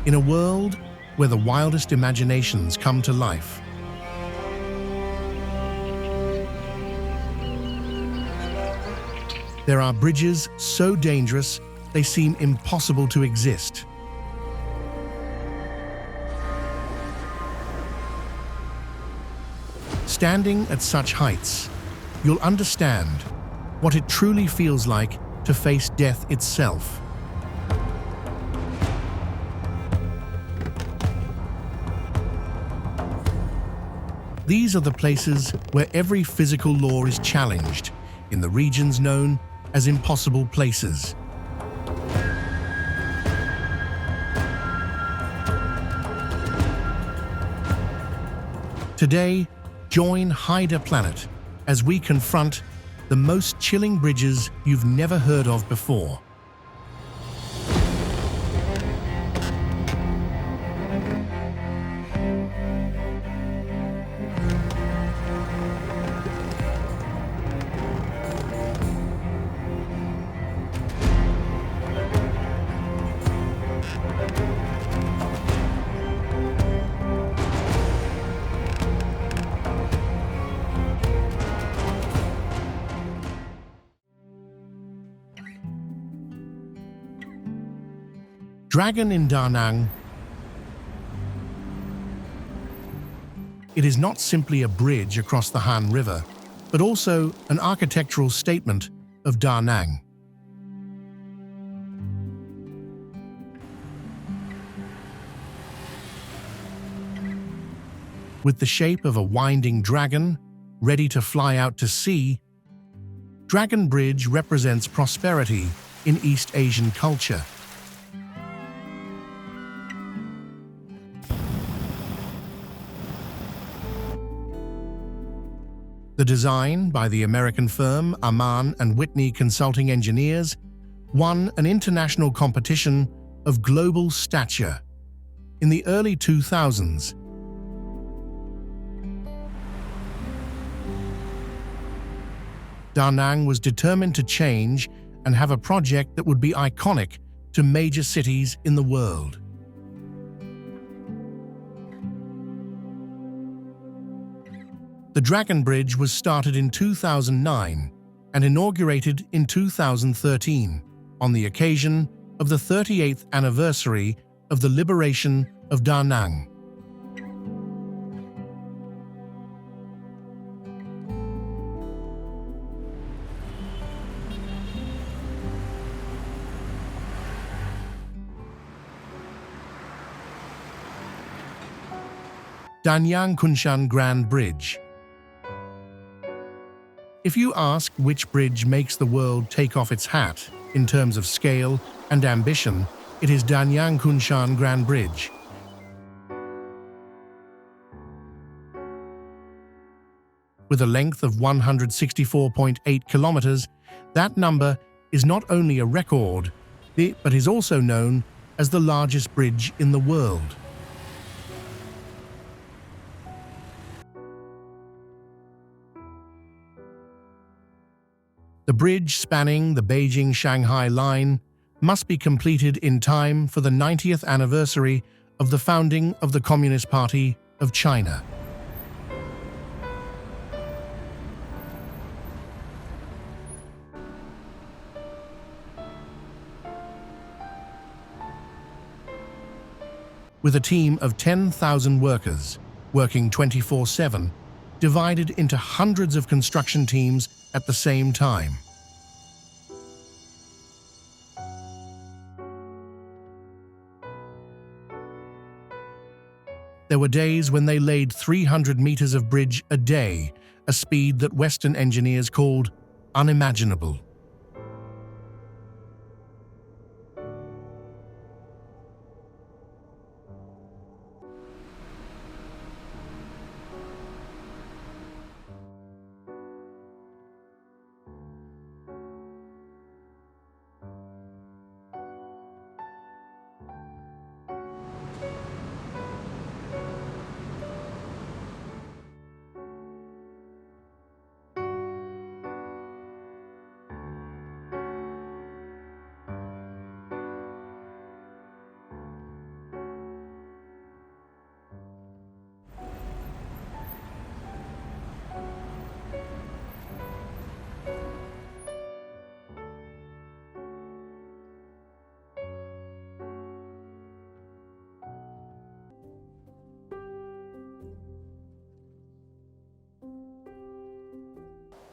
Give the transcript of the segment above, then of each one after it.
In a world where the wildest imaginations come to life, there are bridges so dangerous they seem impossible to exist. Standing at such heights, you'll understand what it truly feels like to face death itself. These are the places where every physical law is challenged, in the regions known as impossible places. Today, join Haida Planet as we confront the most chilling bridges you've never heard of before. Dragon in Danang. It is not simply a bridge across the Han River, but also an architectural statement of Danang. With the shape of a winding dragon, ready to fly out to sea, Dragon Bridge represents prosperity in East Asian culture. The design, by the American firm Aman and Whitney Consulting Engineers, won an international competition of global stature. In the early 2000s, Danang was determined to change and have a project that would be iconic to major cities in the world. The Dragon Bridge was started in 2009 and inaugurated in 2013 on the occasion of the 38th anniversary of the liberation of Da Nang. Danyang Kungan Grand Bridge. If you ask which bridge makes the world take off its hat in terms of scale and ambition, it is Danyang Kungan Grand Bridge. With a length of 164.8 kilometers, that number is not only a record, but is also known as the largest bridge in the world. The bridge spanning the Beijing-Shanghai line must be completed in time for the 90th anniversary of the founding of the Communist Party of China. With a team of 10,000 workers working 24/7, divided into hundreds of construction teams at the same time. There were days when they laid 300 meters of bridge a day, a speed that Western engineers called unimaginable.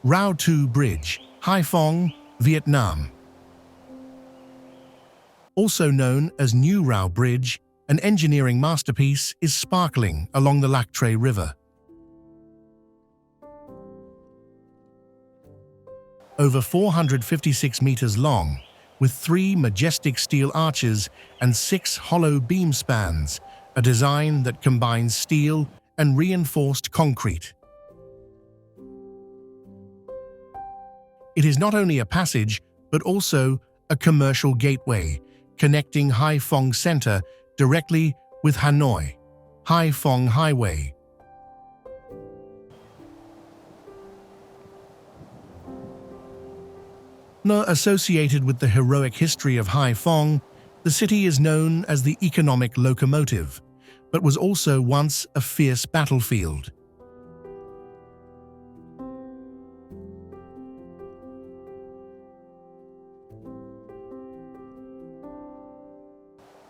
Ratchmu Bridge, Haiphong, Vietnam. Also known as New Rau Bridge, an engineering masterpiece is sparkling along the Lac Tre River. Over 456 meters long, with 3 majestic steel arches and 6 hollow beam spans, a design that combines steel and reinforced concrete. It is not only a passage, but also a commercial gateway, connecting Haiphong Center directly with Hanoi, Haiphong Highway. Associated with the heroic history of Haiphong, the city is known as the economic locomotive, but was also once a fierce battlefield.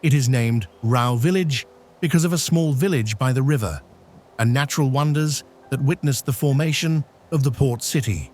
It is named Rau Village because of a small village by the river, and natural wonders that witnessed the formation of the port city.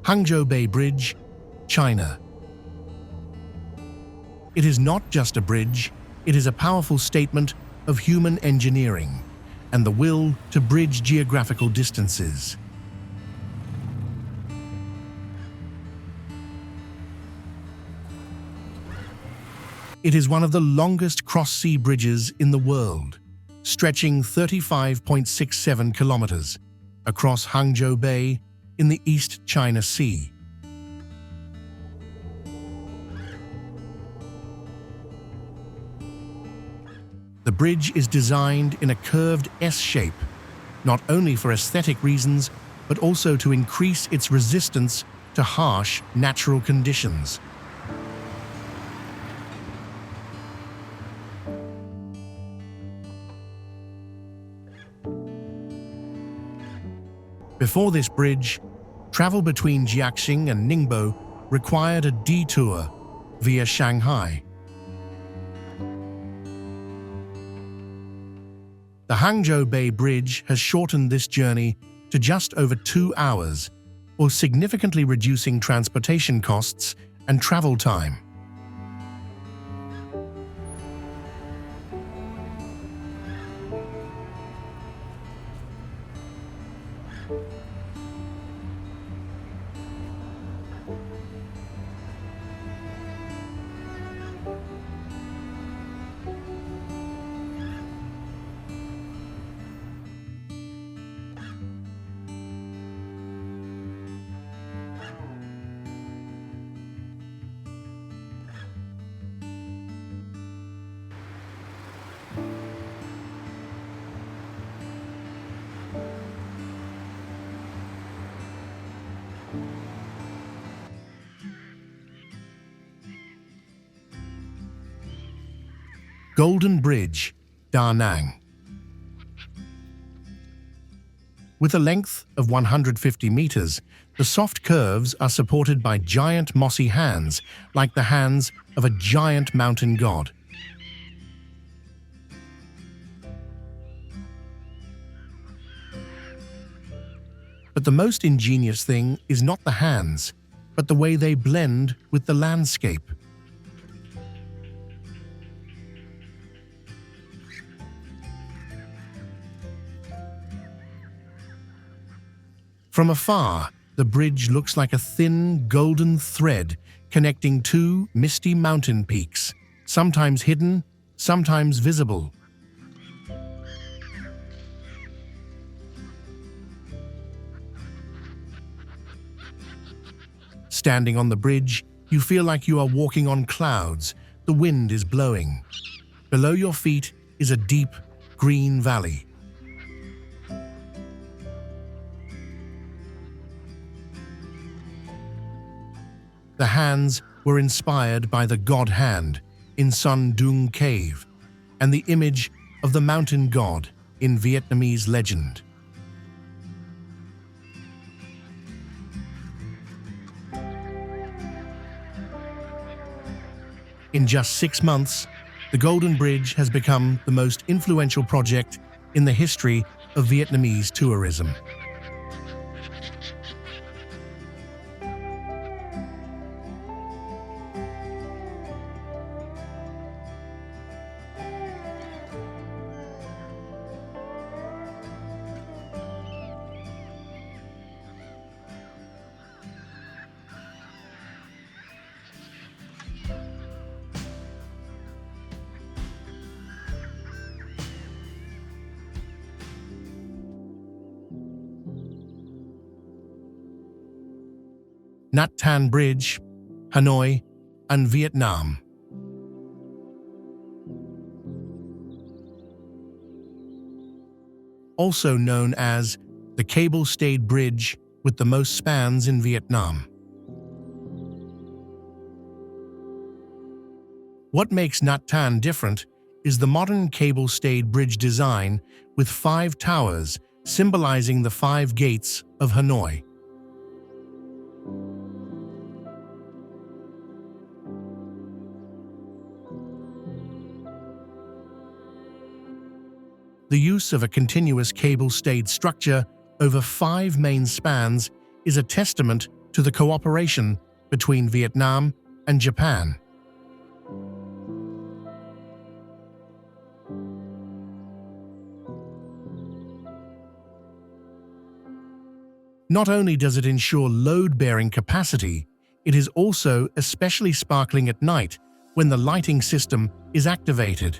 Hangjo Bay Bridge, China. It is not just a bridge, it is a powerful statement of human engineering and the will to bridge geographical distances. It is one of the longest cross-sea bridges in the world, stretching 35.67 kilometers across Hangzhou Bay in the East China Sea. The bridge is designed in a curved S shape, not only for aesthetic reasons, but also to increase its resistance to harsh natural conditions. Before this bridge, travel between Jiaxing and Ningbo required a detour via Shanghai. The Hangzhou Bay Bridge has shortened this journey to just over 2 hours, while significantly reducing transportation costs and travel time. Golden Bridge, Da Nang. With a length of 150 meters, the soft curves are supported by giant mossy hands, like the hands of a giant mountain god. But the most ingenious thing is not the hands, but the way they blend with the landscape. From afar, the bridge looks like a thin, golden thread connecting two misty mountain peaks, sometimes hidden, sometimes visible. Standing on the bridge, you feel like you are walking on clouds. The wind is blowing. Below your feet is a deep, green valley. The hands were inspired by the god hand in Son Doong Cave and the image of the mountain god in Vietnamese legend. In just 6 months, the Golden Bridge has become the most influential project in the history of Vietnamese tourism. Natan Bridge, Hanoi, and Vietnam. Also known as the cable-stayed bridge with the most spans in Vietnam. What makes Natan different is the modern cable-stayed bridge design with 5 towers symbolizing the 5 gates of Hanoi. The use of a continuous cable-stayed structure over 5 main spans is a testament to the cooperation between Vietnam and Japan. Not only does it ensure load-bearing capacity, it is also especially sparkling at night when the lighting system is activated.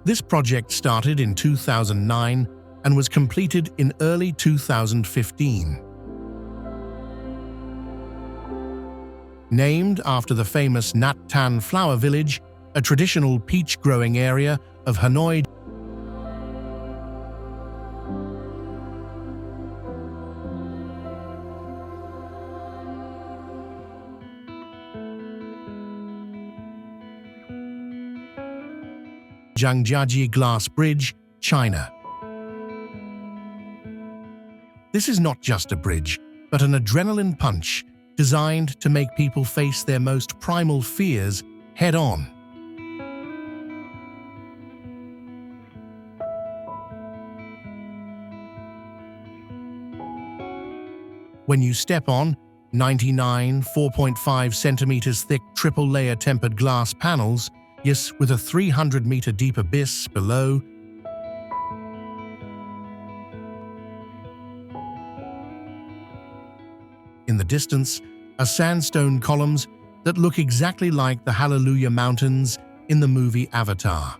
This project started in 2009 and was completed in early 2015. Named after the famous Nhat Tan flower village, a traditional peach-growing area of Hanoi, Rui Glass Bridge, China. This is not just a bridge, but an adrenaline punch designed to make people face their most primal fears head-on. When you step on 99 4.5 centimeters thick triple-layer tempered glass panels, yes, with a 300-meter deep abyss below, in the distance are sandstone columns that look exactly like the Hallelujah Mountains in the movie Avatar.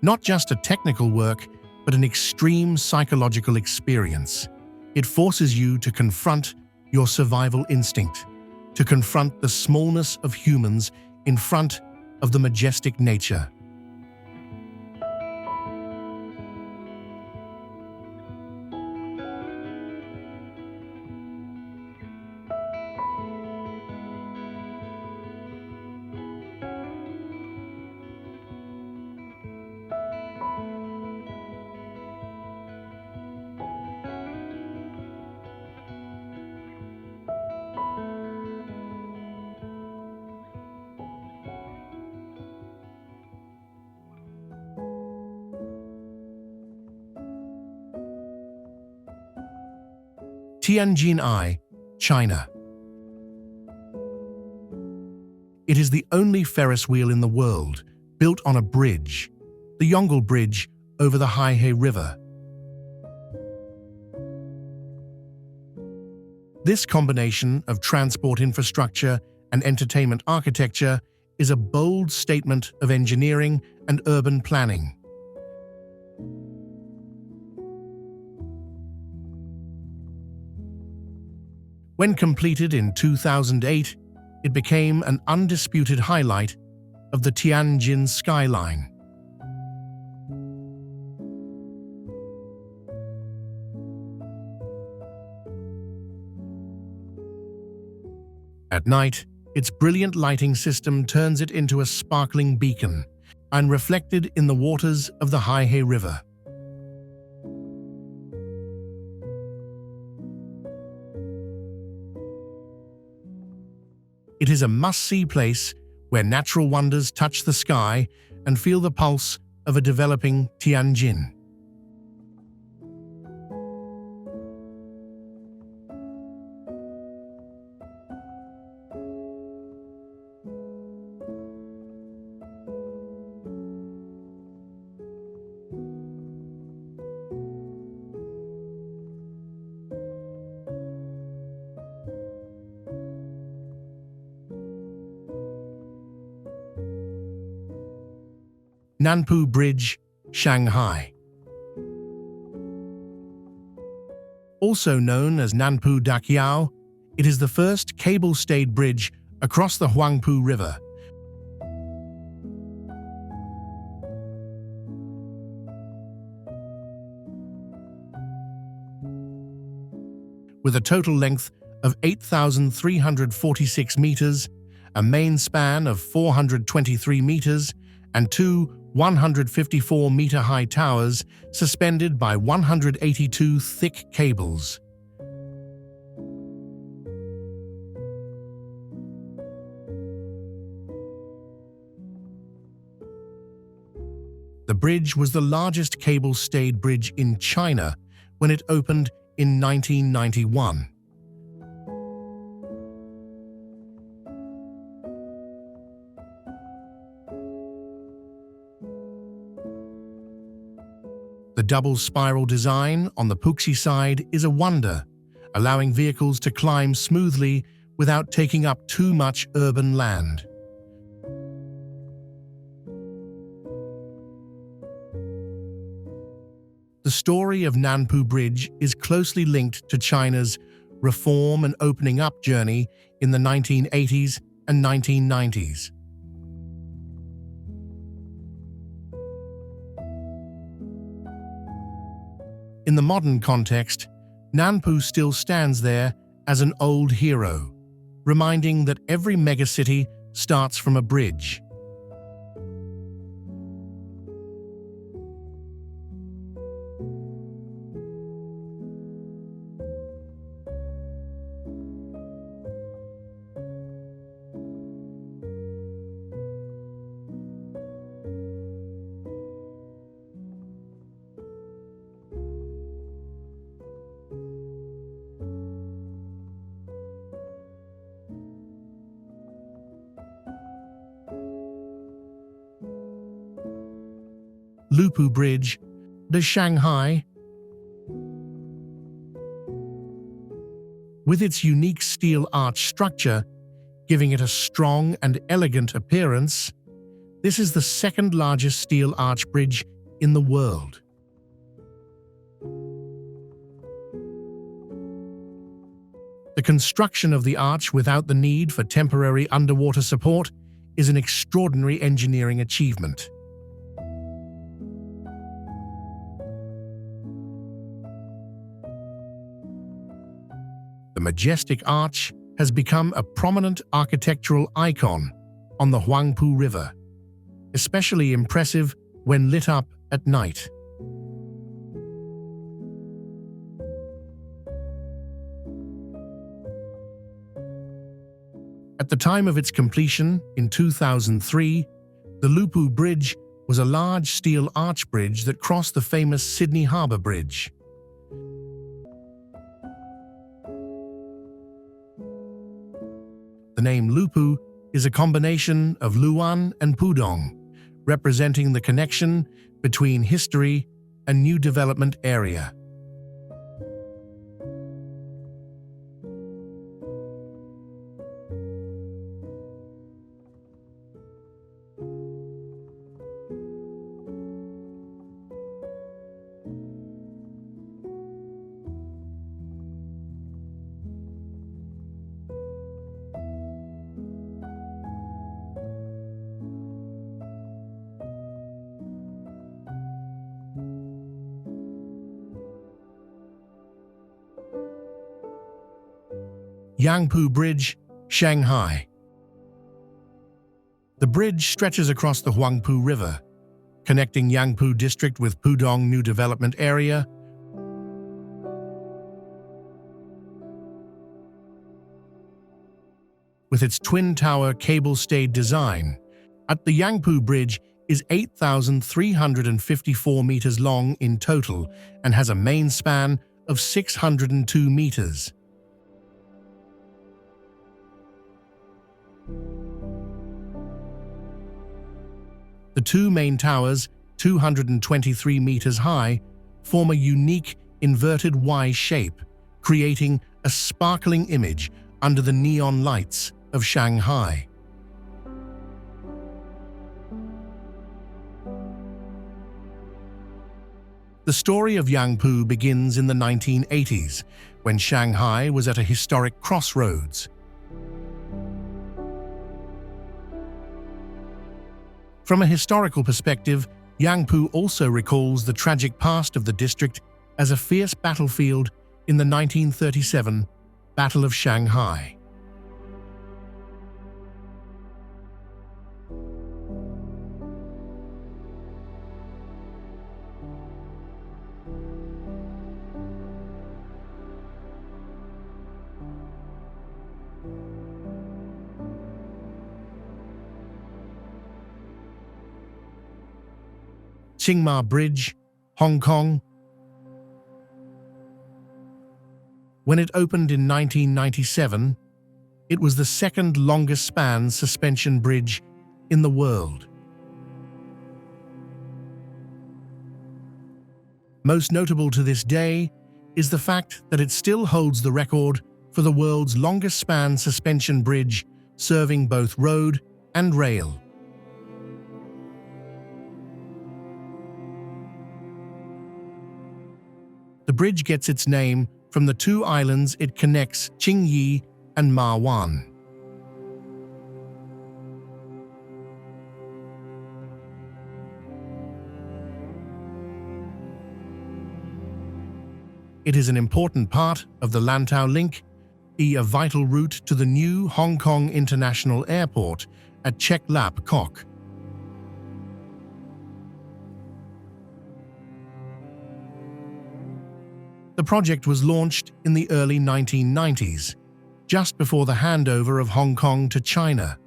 Not just a technical work, but an extreme psychological experience. It forces you to confront your survival instinct, to confront the smallness of humans in front of the majestic nature. Tianjin, China. It is the only Ferris wheel in the world built on a bridge, the Yongle Bridge over the Haihe River. This combination of transport infrastructure and entertainment architecture is a bold statement of engineering and urban planning. When completed in 2008, it became an undisputed highlight of the Tianjin skyline. At night, its brilliant lighting system turns it into a sparkling beacon and reflected in the waters of the Haihe River. It is a must-see place where natural wonders touch the sky and feel the pulse of a developing Tianjin. Nanpu Bridge, Shanghai. Also known as Nanpu Daqiao, it is the first cable-stayed bridge across the Huangpu River. With a total length of 8,346 meters, a main span of 423 meters, and two 154-meter-high towers suspended by 182 thick cables. The bridge was the largest cable-stayed bridge in China when it opened in 1991. The double spiral design on the Puxi side is a wonder, allowing vehicles to climb smoothly without taking up too much urban land. The story of Nanpu Bridge is closely linked to China's reform and opening up journey in the 1980s and 1990s. In the modern context, Nanpu still stands there as an old hero, reminding that every megacity starts from a bridge. Lupu Bridge, the Shanghai. With its unique steel arch structure, giving it a strong and elegant appearance, this is the second largest steel arch bridge in the world. The construction of the arch without the need for temporary underwater support is an extraordinary engineering achievement. The majestic arch has become a prominent architectural icon on the Huangpu River, especially impressive when lit up at night. At the time of its completion in 2003, the Lupu Bridge was a large steel arch bridge that crossed the famous Sydney Harbour Bridge. The name Lupu is a combination of Luan and Pudong, representing the connection between history and new development area. Yangpu Bridge, Shanghai. The bridge stretches across the Huangpu River, connecting Yangpu District with Pudong New Development Area. With its twin-tower cable-stayed design, the Yangpu Bridge is 8,354 meters long in total and has a main span of 602 meters. The two main towers, 223 meters high, form a unique inverted Y shape, creating a sparkling image under the neon lights of Shanghai. The story of Yangpu begins in the 1980s, when Shanghai was at a historic crossroads. From a historical perspective, Yangpu also recalls the tragic past of the district as a fierce battlefield in the 1937 Battle of Shanghai. Chingmar Bridge, Hong Kong. When it opened in 1997, it was the second longest span suspension bridge in the world. Most notable to this day is the fact that it still holds the record for the world's longest span suspension bridge, serving both road and rail. The bridge gets its name from the two islands it connects, Qingyi and Ma Wan. It is an important part of the Lantau Link, a vital route to the new Hong Kong International Airport at Chek Lap Kok. The project was launched in the early 1990s, just before the handover of Hong Kong to China.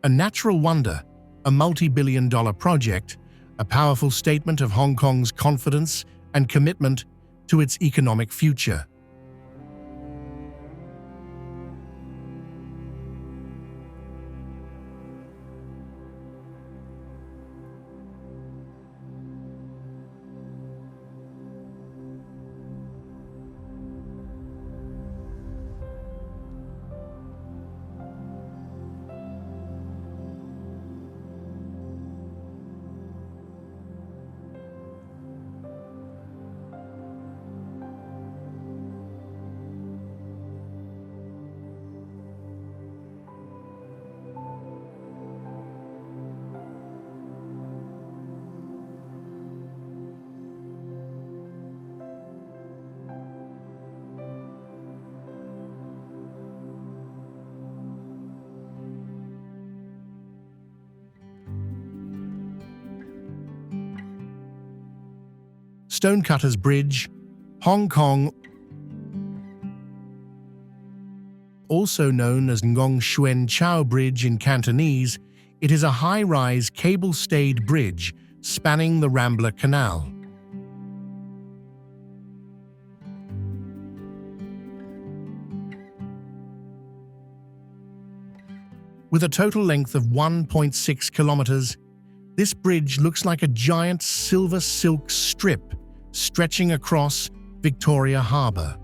A natural wonder, a multi-billion-dollar project, a powerful statement of Hong Kong's confidence and commitment to its economic future. Stonecutters Bridge, Hong Kong, also known as Ngong Xuan Chau Bridge in Cantonese, it is a high-rise cable-stayed bridge spanning the Rambler Canal. With a total length of 1.6 kilometers, this bridge looks like a giant silver silk strip stretching across Victoria Harbour.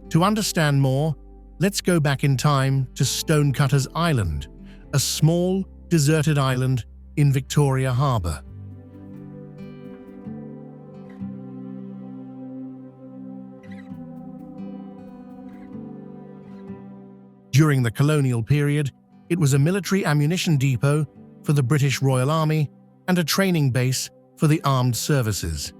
To understand more, let's go back in time to Stonecutters Island, a small, deserted island in Victoria Harbour. During the colonial period, it was a military ammunition depot for the British Royal Army and a training base for the armed services.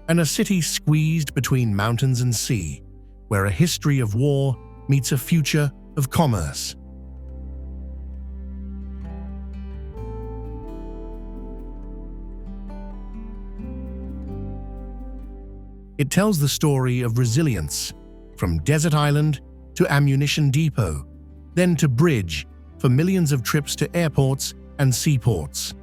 And a city squeezed between mountains and sea, where a history of war meets a future of commerce. It tells the story of resilience, from desert island to ammunition depot, then to bridge for millions of trips to airports and seaports.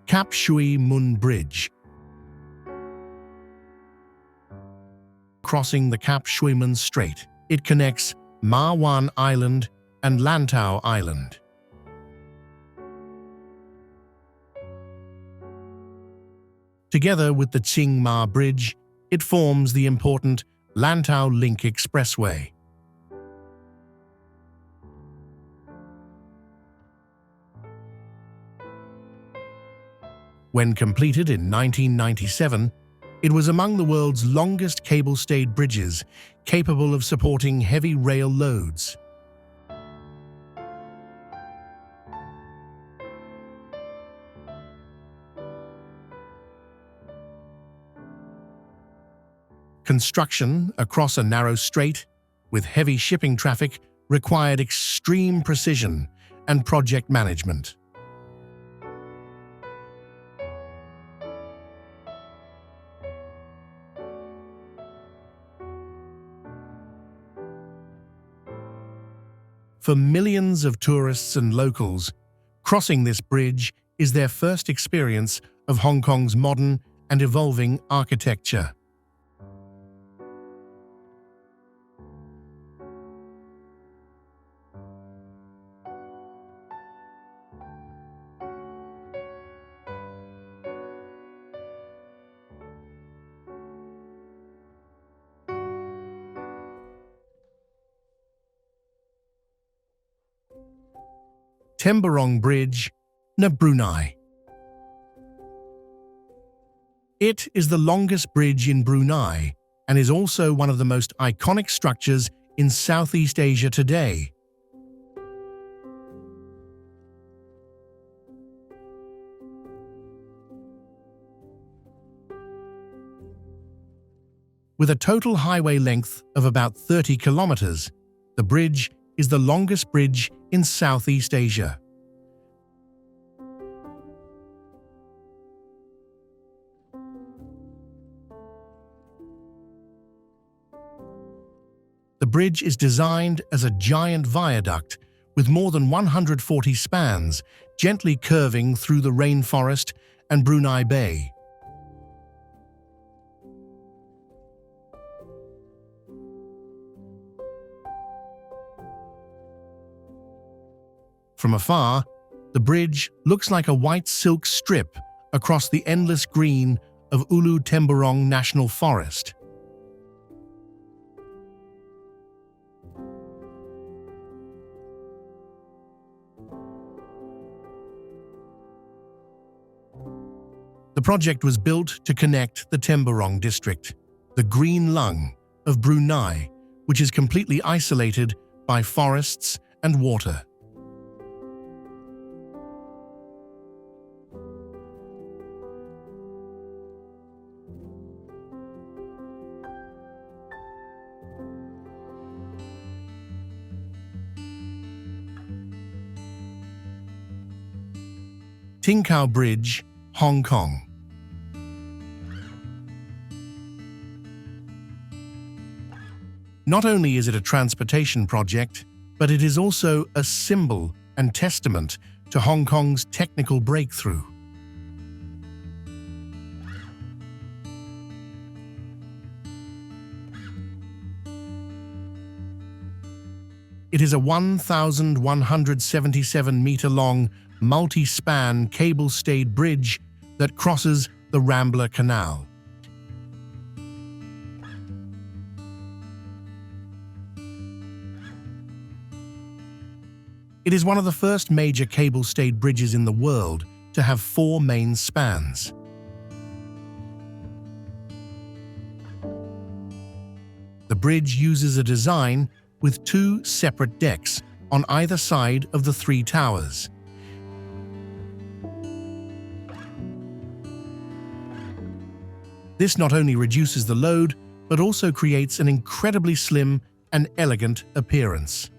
Kap Shui Mun Bridge. Crossing the Kap Shui Mun Strait, it connects Ma Wan Island and Lantau Island. Together with the Chingmar Bridge, it forms the important Lantau Link Expressway. When completed in 1997, it was among the world's longest cable-stayed bridges, capable of supporting heavy rail loads. Construction across a narrow strait with heavy shipping traffic required extreme precision and project management. For millions of tourists and locals, crossing this bridge is their first experience of Hong Kong's modern and evolving architecture. Timberong Bridge, Brunei. It is the longest bridge in Brunei and is also one of the most iconic structures in Southeast Asia today. With a total highway length of about 30 kilometers, the bridge is the longest bridge in Southeast Asia. The bridge is designed as a giant viaduct with more than 140 spans, gently curving through the rainforest and Brunei Bay. From afar, the bridge looks like a white silk strip across the endless green of Ulu Temburong National Forest. The project was built to connect the Temburong district, the green lung of Brunei, which is completely isolated by forests and water. Tinka Bridge, Hong Kong. Not only is it a transportation project, but it is also a symbol and testament to Hong Kong's technical breakthrough. It is a 1,177-meter-long, multi-span cable-stayed bridge that crosses the Rambler Canal. It is one of the first major cable-stayed bridges in the world to have 4 main spans. The bridge uses a design with 2 separate decks on either side of the 3 towers. This not only reduces the load, but also creates an incredibly slim and elegant appearance.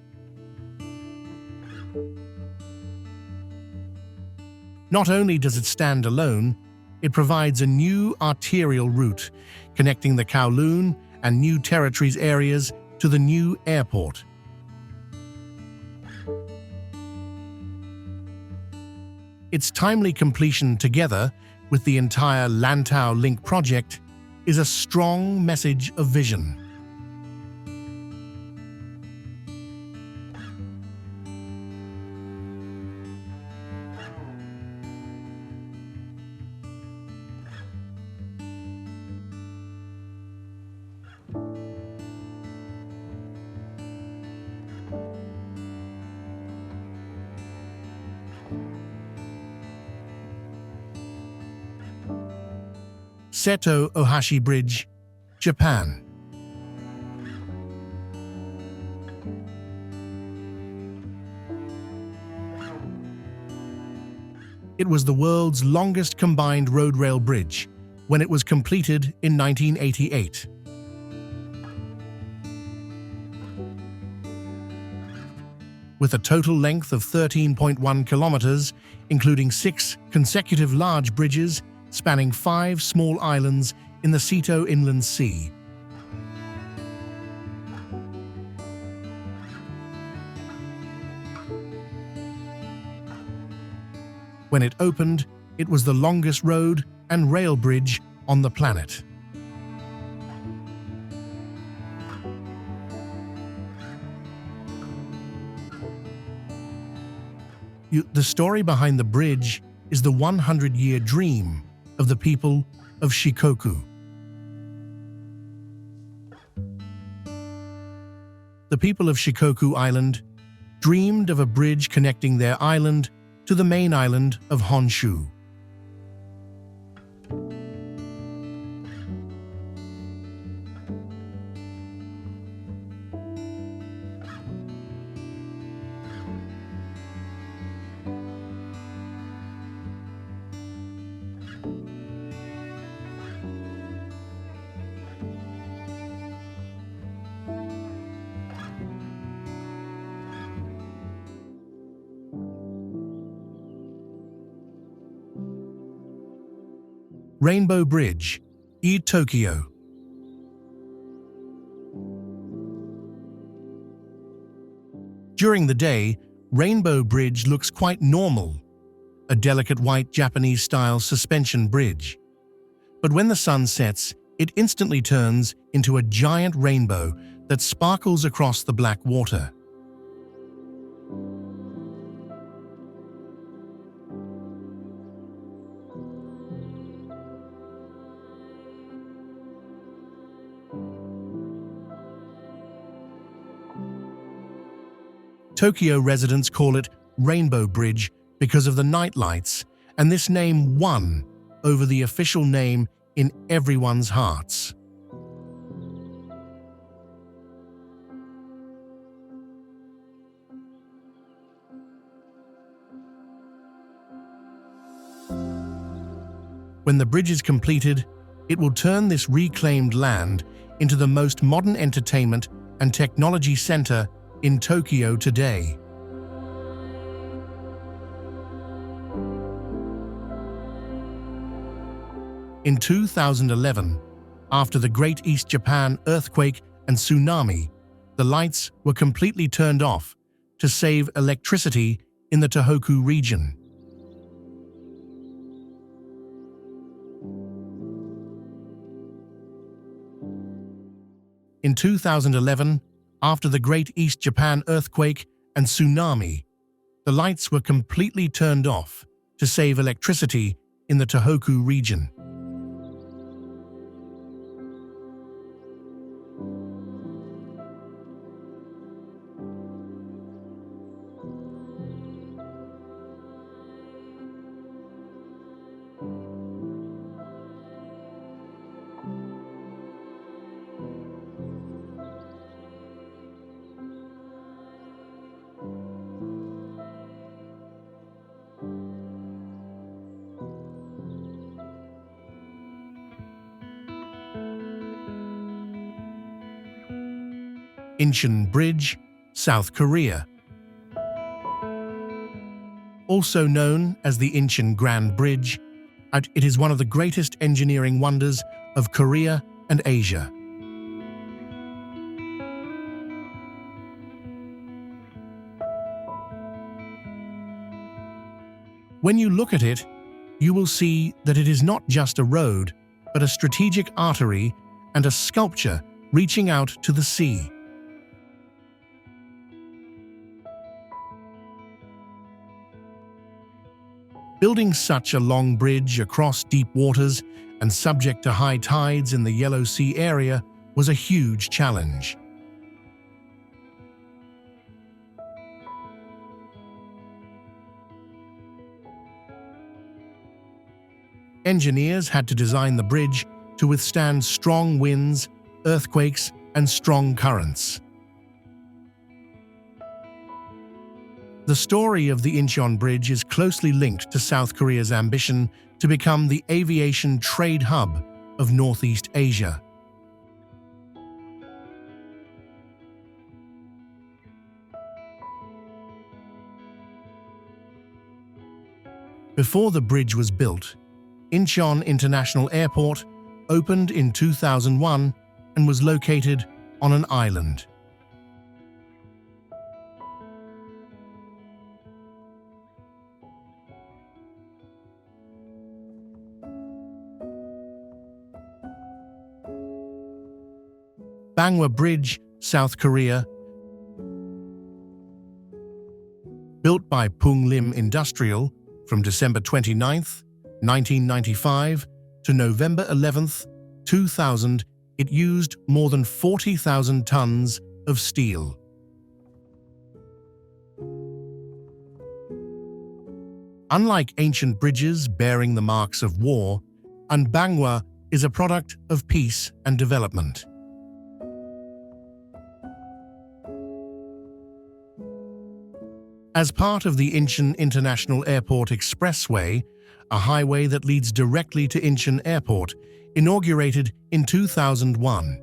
Not only does it stand alone, it provides a new arterial route connecting the Kowloon and New Territories areas to the new airport. Its timely completion, together with the entire Lantau Link project, is a strong message of vision. Seto Ohashi Bridge, Japan. It was the world's longest combined road-rail bridge when it was completed in 1988. With a total length of 13.1 kilometers, including 6 consecutive large bridges spanning 5 small islands in the Seto Inland Sea. When it opened, it was the longest road and rail bridge on the planet. The story behind the bridge is the 100-year dream of the people of Shikoku. The people of Shikoku Island dreamed of a bridge connecting their island to the main island of Honshu. Rainbow Bridge, Tokyo. During the day, Rainbow Bridge looks quite normal, a delicate white Japanese-style suspension bridge. But when the sun sets, it instantly turns into a giant rainbow that sparkles across the black water. Tokyo residents call it Rainbow Bridge because of the night lights, and this name won over the official name in everyone's hearts. When the bridge is completed, it will turn this reclaimed land into the most modern entertainment and technology center in Tokyo today. In 2011, after the Great East Japan earthquake and tsunami, the lights were completely turned off to save electricity in the Tohoku region. In 2011, after the Great East Japan earthquake and tsunami, the lights were completely turned off to save electricity in the Tohoku region. Incient Bridge, South Korea. Also known as the Incient Grand Bridge, it is one of the greatest engineering wonders of Korea and Asia. When you look at it, you will see that it is not just a road, but a strategic artery and a sculpture reaching out to the sea. Building such a long bridge across deep waters and subject to high tides in the Yellow Sea area was a huge challenge. Engineers had to design the bridge to withstand strong winds, earthquakes, and strong currents. The story of the Incient Bridge is closely linked to South Korea's ambition to become the aviation trade hub of Northeast Asia. Before the bridge was built, Incheon International Airport opened in 2001 and was located on an island. Bangnar Bridge, South Korea. Built by Pung Lim Industrial from December 29, 1995 to November 11, 2000, it used more than 40,000 tons of steel. Unlike ancient bridges bearing the marks of war, Bangnar is a product of peace and development. As part of the Incheon International Airport Expressway, a highway that leads directly to Incheon Airport, inaugurated in 2001.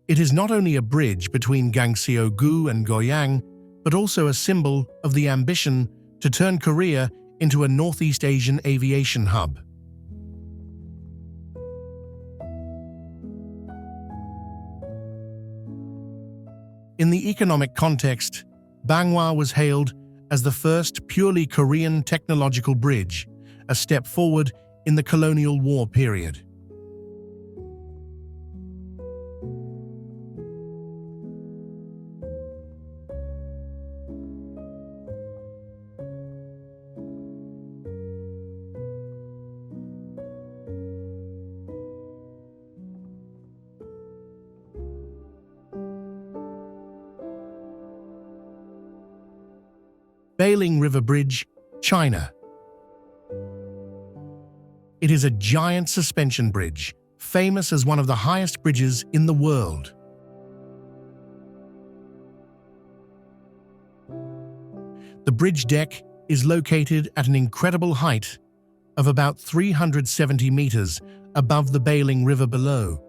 It is not only a bridge between Gangseong-gu and Goyang, but also a symbol of the ambition to turn Korea into a Northeast Asian aviation hub. In the economic context, Bangnar was hailed as the first purely Korean technological bridge, a step forward in the colonial war period. Barilang River Bridge, China. It is a giant suspension bridge, famous as one of the highest bridges in the world. The bridge deck is located at an incredible height of about 370 meters above the Barilang River below.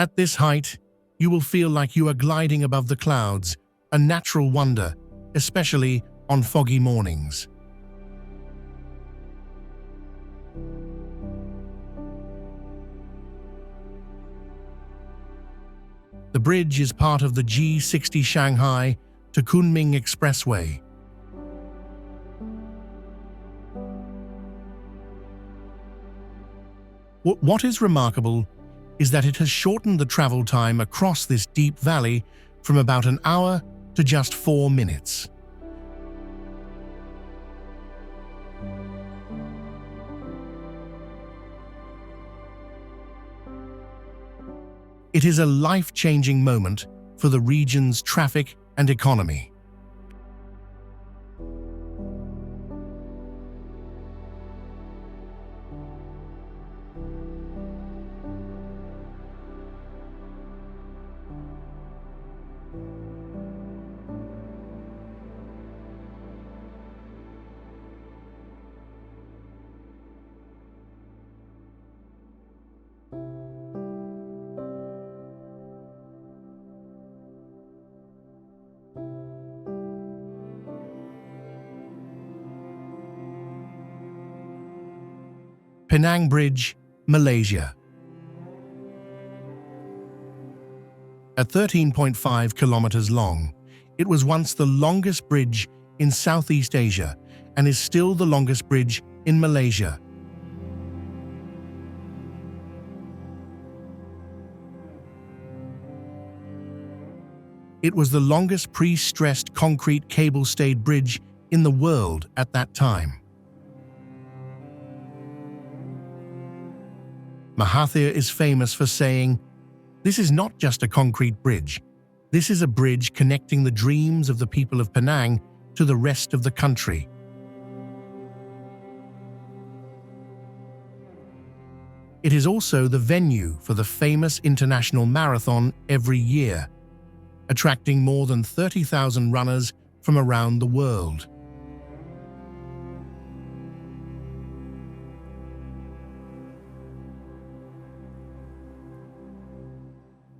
At this height, you will feel like you are gliding above the clouds, a natural wonder, especially on foggy mornings. The bridge is part of the G60 Shanghai to Kunming Expressway. What is remarkable is that it has shortened the travel time across this deep valley from about an hour to just 4 minutes. It is a life-changing moment for the region's traffic and economy. Pinang Bridge, Malaysia. At 13.5 kilometers long, it was once the longest bridge in Southeast Asia and is still the longest bridge in Malaysia. It was the longest pre-stressed concrete cable-stayed bridge in the world at that time. Mahathir is famous for saying, "This is not just a concrete bridge. This is a bridge connecting the dreams of the people of Penang to the rest of the country." It is also the venue for the famous international marathon every year, attracting more than 30,000 runners from around the world.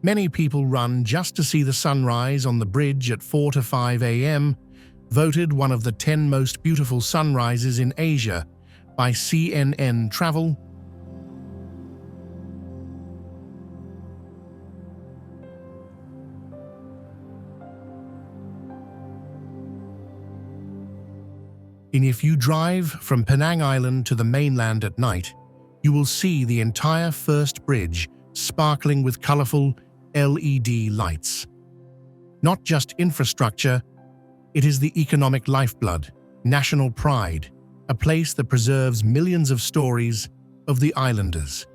Many people run just to see the sunrise on the bridge at 4 to 5 a.m., voted one of the 10 most beautiful sunrises in Asia by CNN Travel. And if you drive from Penang Island to the mainland at night, you will see the entire first bridge sparkling with colorful LED lights. Not just infrastructure, it is the economic lifeblood, national pride, a place that preserves millions of stories of the islanders.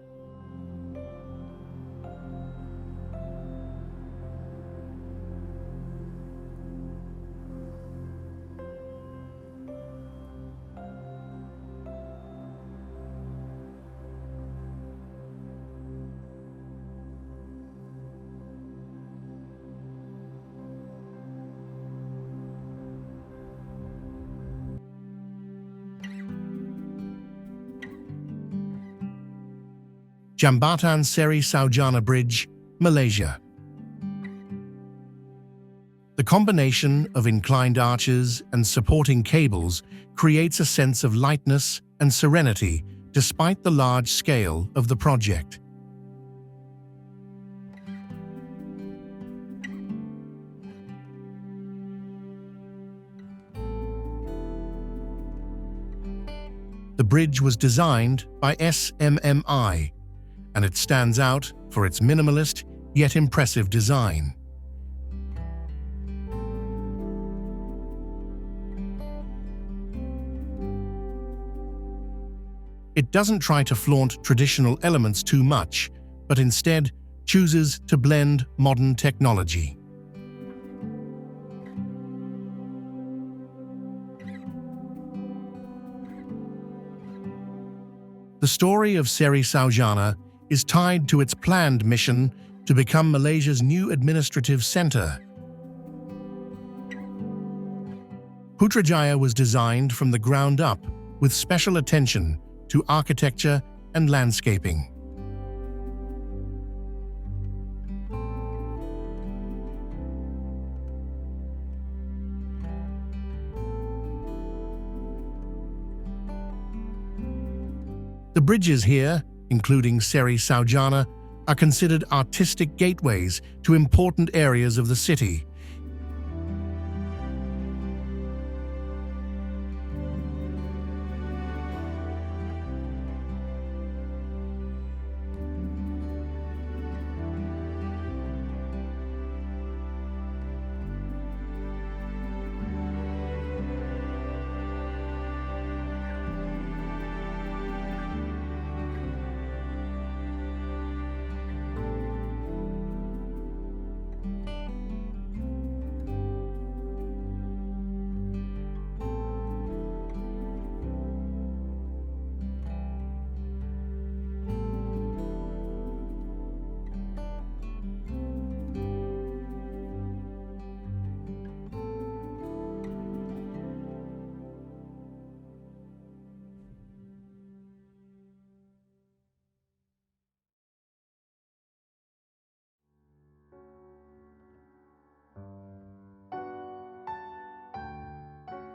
Jambatan Seri Saujana Bridge, Malaysia. The combination of inclined arches and supporting cables creates a sense of lightness and serenity despite the large scale of the project. The bridge was designed by SMMI, and it stands out for its minimalist yet impressive design. It doesn't try to flaunt traditional elements too much, but instead chooses to blend modern technology. The story of Seri Saujana is tied to its planned mission to become Malaysia's new administrative centre. Putrajaya was designed from the ground up with special attention to architecture and landscaping. The bridges here, including Seri Saujana, are considered artistic gateways to important areas of the city.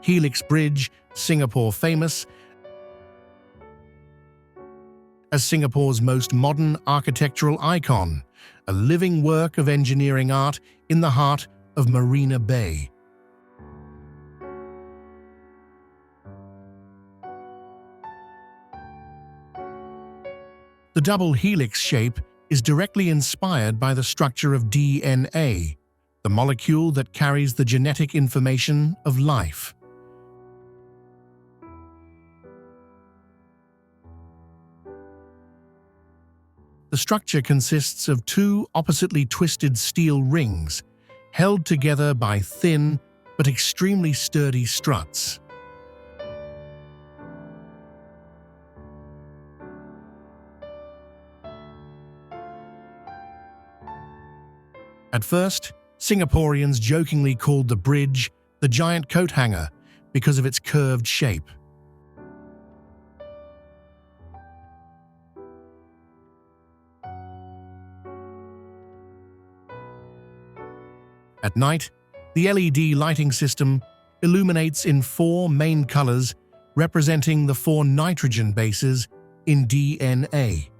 Helix Bridge, Singapore famous as Singapore's most modern architectural icon, a living work of engineering art in the heart of Marina Bay. The double helix shape is directly inspired by the structure of DNA, the molecule that carries the genetic information of life. The structure consists of two oppositely twisted steel rings, held together by thin but extremely sturdy struts. At first, Singaporeans jokingly called the bridge the giant coat hanger because of its curved shape. At night, the LED lighting system illuminates in four main colors representing the four nitrogen bases in DNA.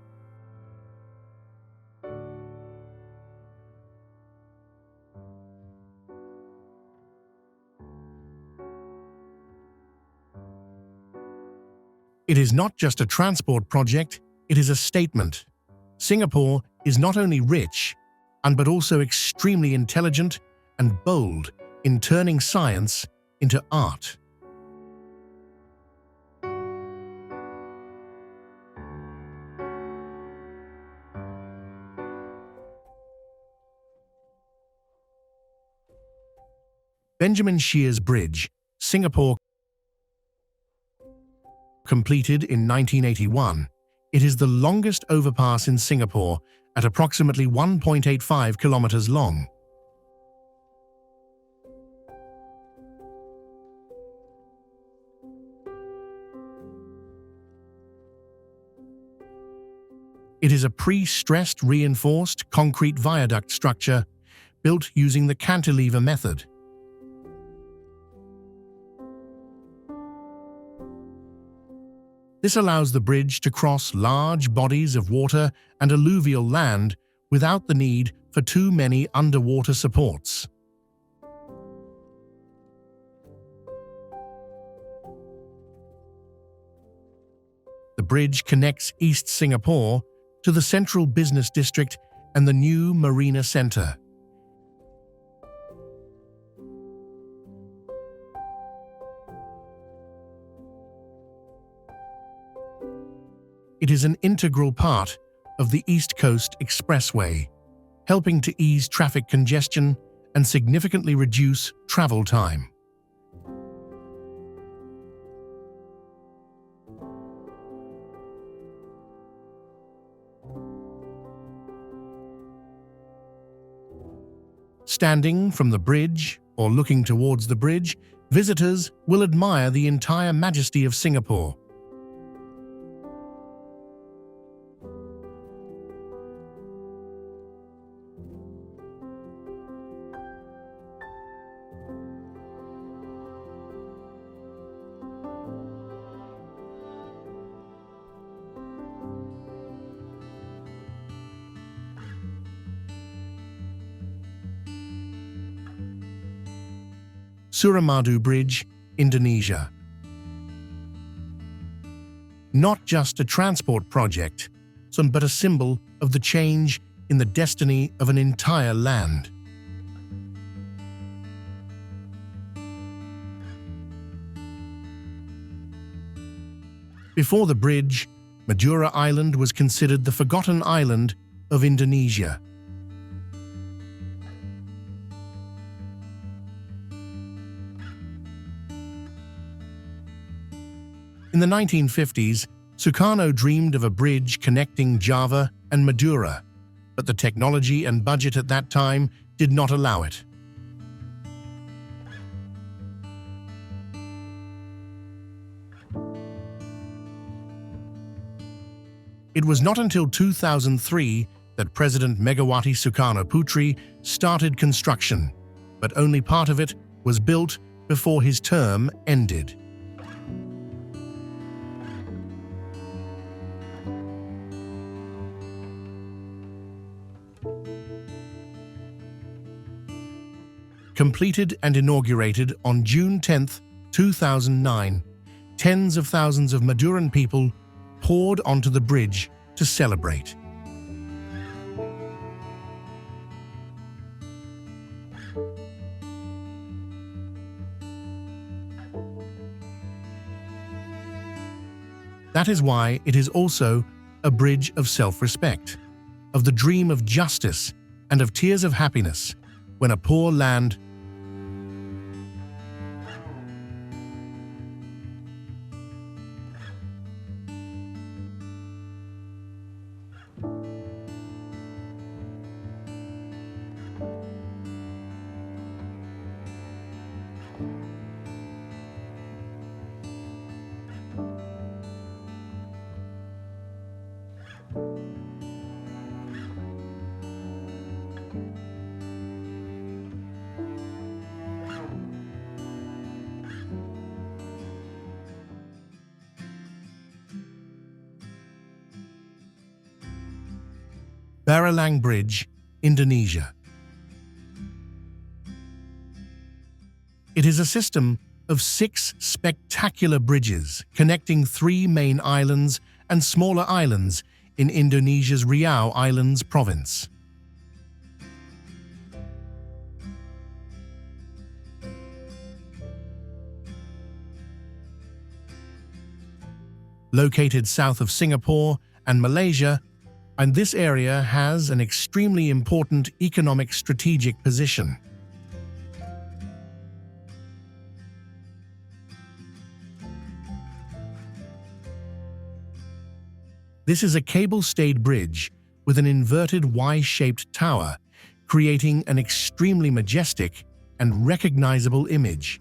It is not just a transport project, it is a statement. Singapore is not only rich, but also extremely intelligent and bold in turning science into art. Benjamin Sheares Bridge, Singapore. Completed in 1981, it is the longest overpass in Singapore at approximately 1.85 kilometers long. It is a pre-stressed reinforced concrete viaduct structure built using the cantilever method. This allows the bridge to cross large bodies of water and alluvial land without the need for too many underwater supports. The bridge connects East Singapore to the Central Business District and the new Marina Centre. It is an integral part of the East Coast Expressway, helping to ease traffic congestion and significantly reduce travel time. Standing from the bridge or looking towards the bridge, visitors will admire the entire majesty of Singapore. Suramadu Bridge, Indonesia. Not just a transport project, but a symbol of the change in the destiny of an entire land. Before the bridge, Madura Island was considered the forgotten island of Indonesia. In the 1950s, Sukarno dreamed of a bridge connecting Java and Madura, but the technology and budget at that time did not allow it. It was not until 2003 that President Megawati Sukarno Putri started construction, but only part of it was built before his term ended. Completed and inaugurated on June 10, 2009, tens of thousands of Maduran people poured onto the bridge to celebrate. That is why it is also a bridge of self-respect, of the dream of justice and of tears of happiness when a poor land Barilang Bridge, Indonesia. It is a system of 6 spectacular bridges connecting 3 main islands and smaller islands in Indonesia's Riau Islands province. Located south of Singapore and Malaysia, and this area has an extremely important economic strategic position. This is a cable-stayed bridge with an inverted Y-shaped tower, creating an extremely majestic and recognizable image.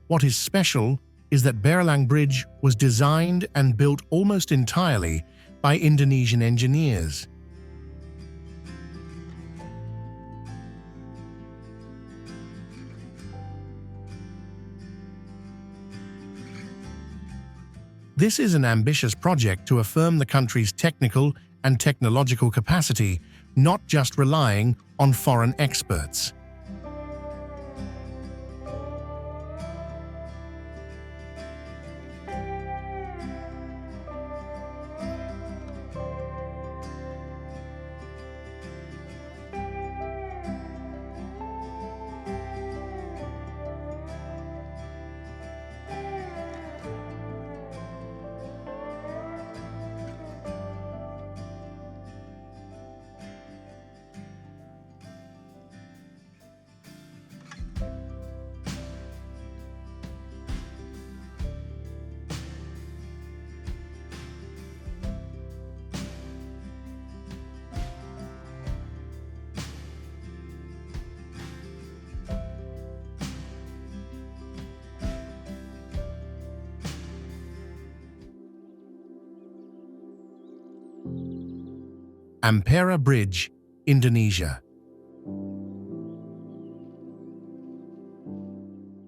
What is special is that Barilang Bridge was designed and built almost entirely by Indonesian engineers. This is an ambitious project to affirm the country's technical and technological capacity, not just relying on foreign experts. Ampera Bridge, Indonesia.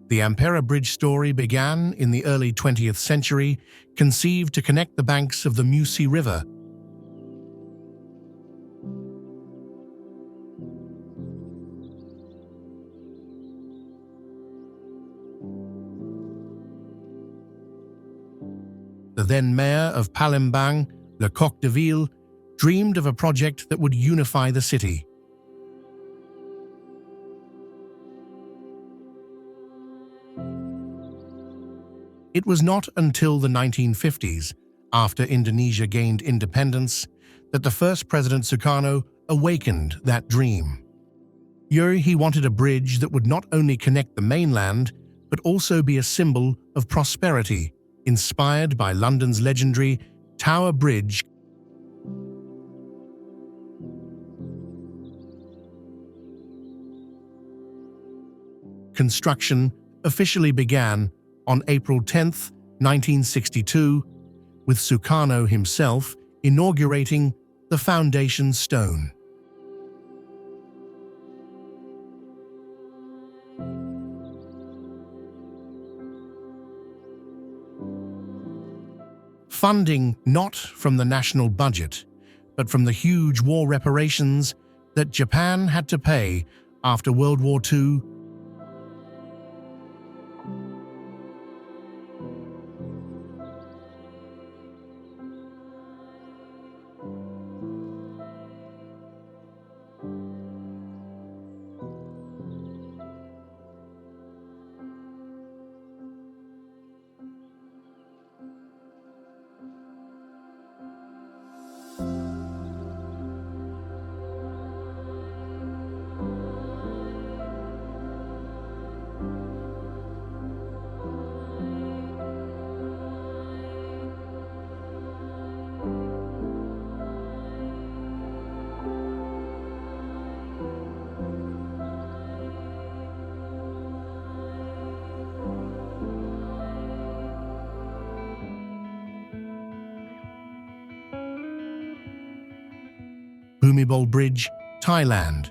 The Ampera Bridge story began in the early 20th century, conceived to connect the banks of the Musi River the then mayor of Palembang, Lecoq de Ville, dreamed of a project that would unify the city. It was not until the 1950s, after Indonesia gained independence, that the first President Sukarno awakened that dream. He wanted a bridge that would not only connect the mainland, but also be a symbol of prosperity, inspired by London's legendary Tower Bridge. Construction officially began on April 10, 1962, with Sukarno himself inaugurating the foundation stone. Funding not from the national budget, but from the huge war reparations that Japan had to pay after World War II. Boommyball Bridge, Thailand.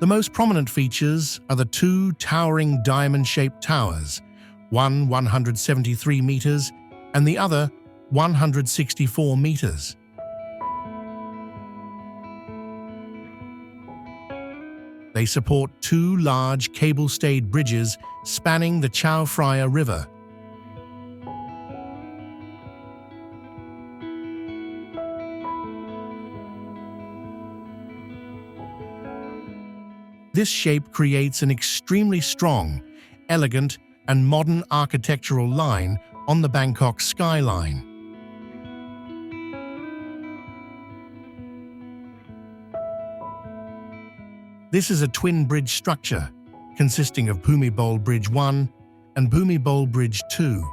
The most prominent features are the two towering diamond-shaped towers, one 173 meters and the other 164 meters. They support two large cable-stayed bridges spanning the Chao Phraya River. This shape creates an extremely strong, elegant, and modern architectural line on the Bangkok skyline. This is a twin bridge structure consisting of Boommyball Bridge 1 and Boommyball Bridge 2.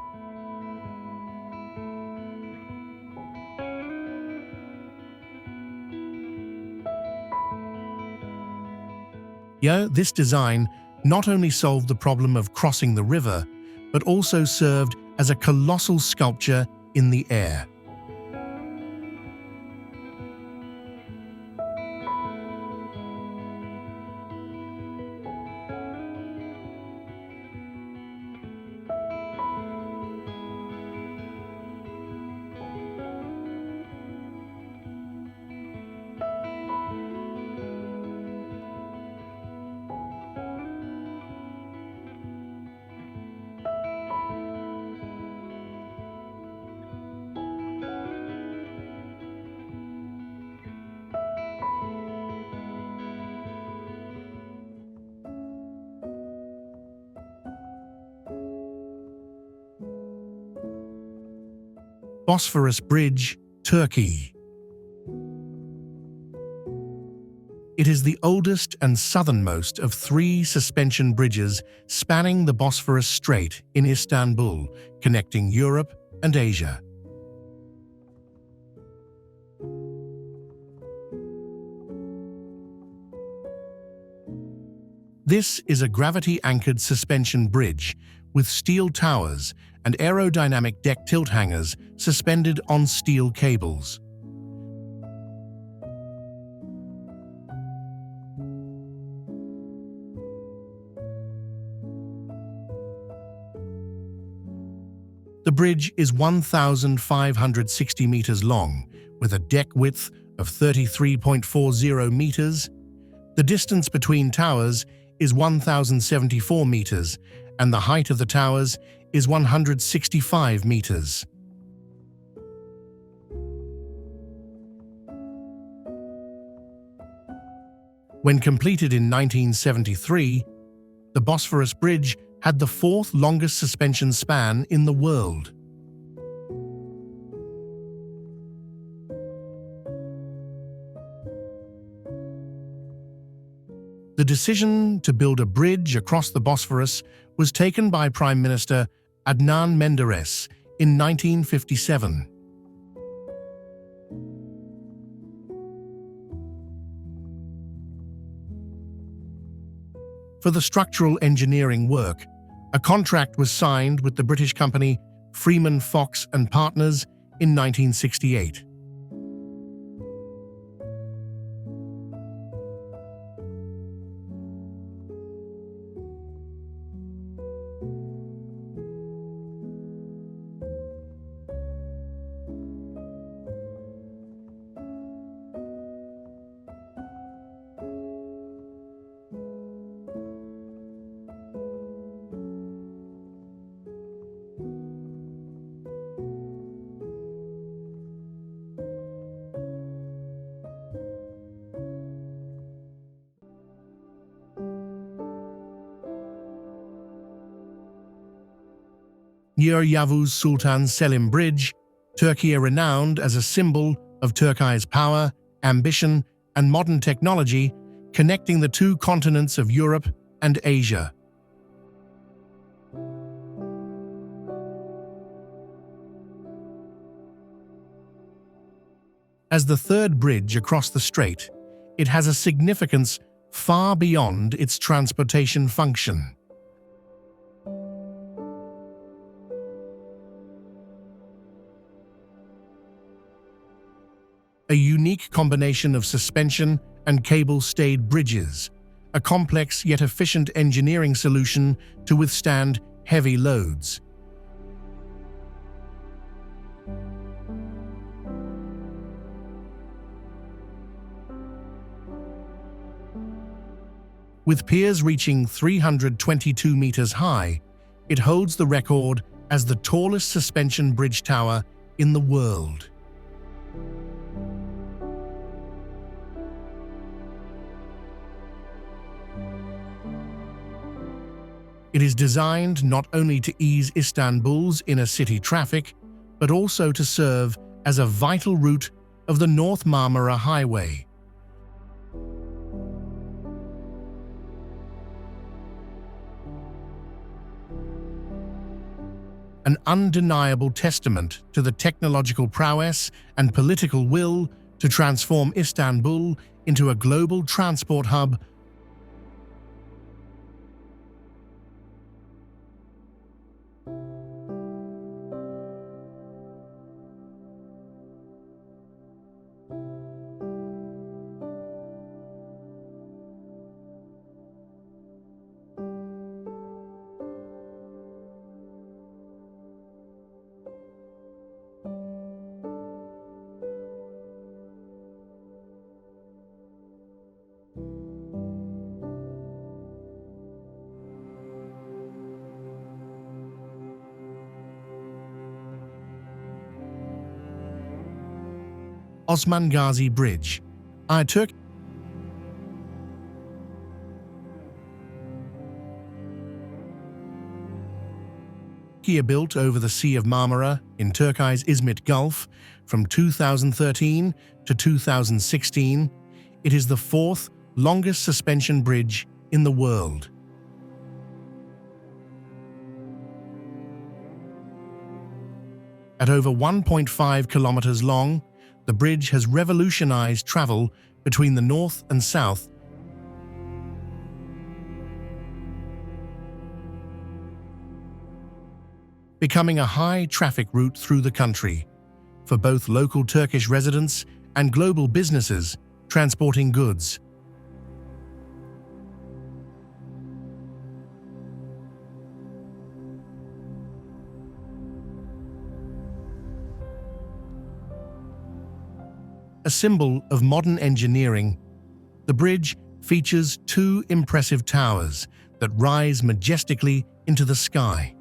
This design not only solved the problem of crossing the river, but also served as a colossal sculpture in the air. Bosphorus Bridge, Turkey. It is the oldest and southernmost of three suspension bridges spanning the Bosphorus Strait in Istanbul, connecting Europe and Asia. This is a gravity-anchored suspension bridge with steel towers and aerodynamic deck tilt hangers suspended on steel cables. The bridge is 1,560 meters long, with a deck width of 33.40 meters. The distance between towers is 1,074 meters, and the height of the towers is 165 meters. When completed in 1973, the Bosphorus Bridge had the fourth longest suspension span in the world. The decision to build a bridge across the Bosphorus was taken by Prime Minister Adnan Menderes in 1957. For the structural engineering work, a contract was signed with the British company Freeman Fox and Partners in 1968. Yavuz Sultan Selim Bridge, Turkey renowned as a symbol of Turkey's power, ambition, and modern technology, connecting the two continents of Europe and Asia. As the third bridge across the strait, it has a significance far beyond its transportation function. A unique combination of suspension and cable-stayed bridges, a complex yet efficient engineering solution to withstand heavy loads. With piers reaching 322 meters high, it holds the record as the tallest suspension bridge tower in the world. It is designed not only to ease Istanbul's inner-city traffic, but also to serve as a vital route of the North Marmara Highway. An undeniable testament to the technological prowess and political will to transform Istanbul into a global transport hub. Osman Gazi Bridge, Turkey built over the Sea of Marmara in Turkey's Izmit Gulf from 2013 to 2016. It is the fourth longest suspension bridge in the world. At over 1.5 kilometers long, the bridge has revolutionized travel between the north and south, becoming a high-traffic route through the country for both local Turkish residents and global businesses transporting goods. A symbol of modern engineering, the bridge features two impressive towers that rise majestically into the sky.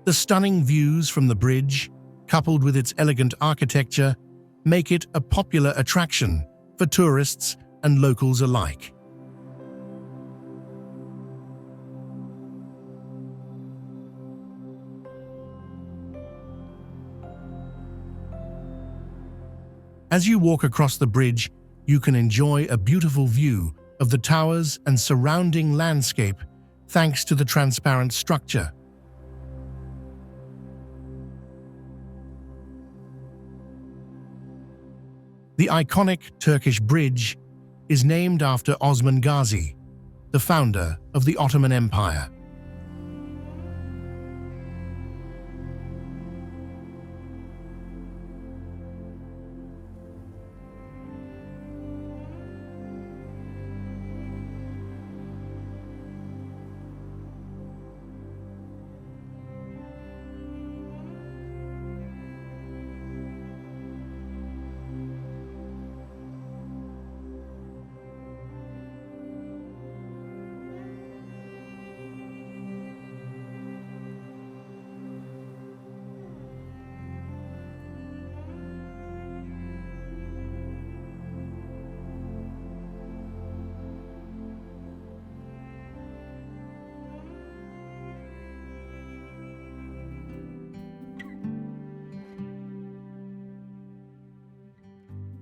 The stunning views from the bridge, coupled with its elegant architecture, make it a popular attraction for tourists and locals alike. As you walk across the bridge, you can enjoy a beautiful view of the towers and surrounding landscape thanks to the transparent structure. The iconic Turkish bridge is named after Osman Gazi, the founder of the Ottoman Empire.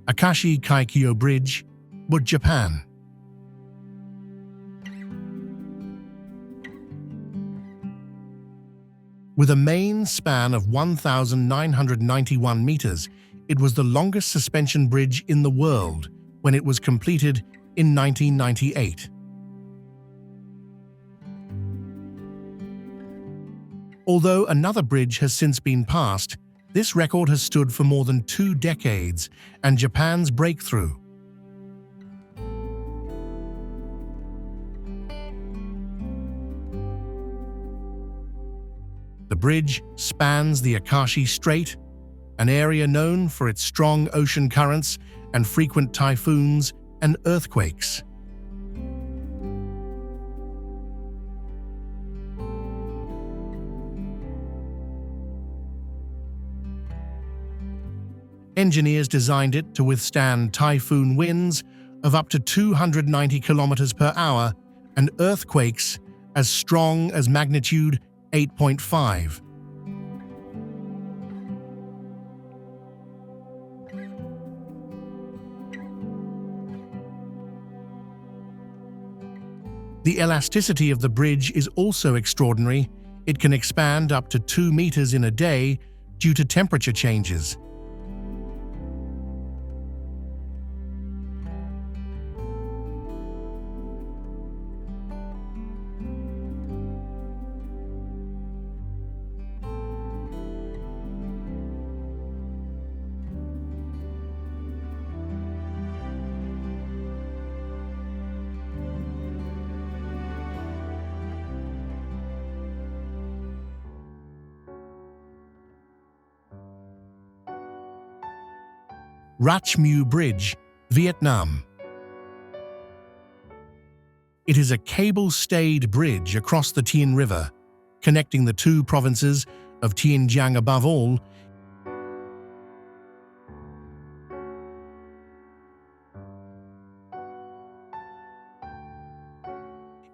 Akashi Kaikyo Bridge, but Japan. With a main span of 1,991 meters, it was the longest suspension bridge in the world when it was completed in 1998. Although another bridge has since been passed, this record has stood for more than 2 decades and Japan's breakthrough. The bridge spans the Akashi Strait, an area known for its strong ocean currents and frequent typhoons and earthquakes. Engineers designed it to withstand typhoon winds of up to 290 kilometers per hour and earthquakes as strong as magnitude 8.5. The elasticity of the bridge is also extraordinary. It can expand up to 2 meters in a day due to temperature changes. Ratchmu Bridge, Vietnam. It is a cable-stayed bridge across the Tien River, connecting the 2 provinces of Tiên Giang. Above all,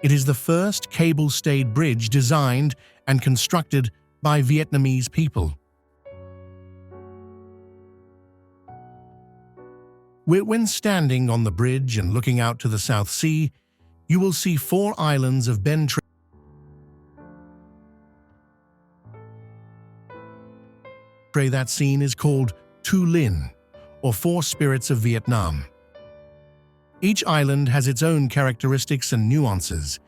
it is the first cable-stayed bridge designed and constructed by Vietnamese people. When standing on the bridge and looking out to the South Sea, you will see 4 islands of Ben Tre. That scene is called Tu Linh, or 4 Spirits of Vietnam. Each island has its own characteristics and nuances.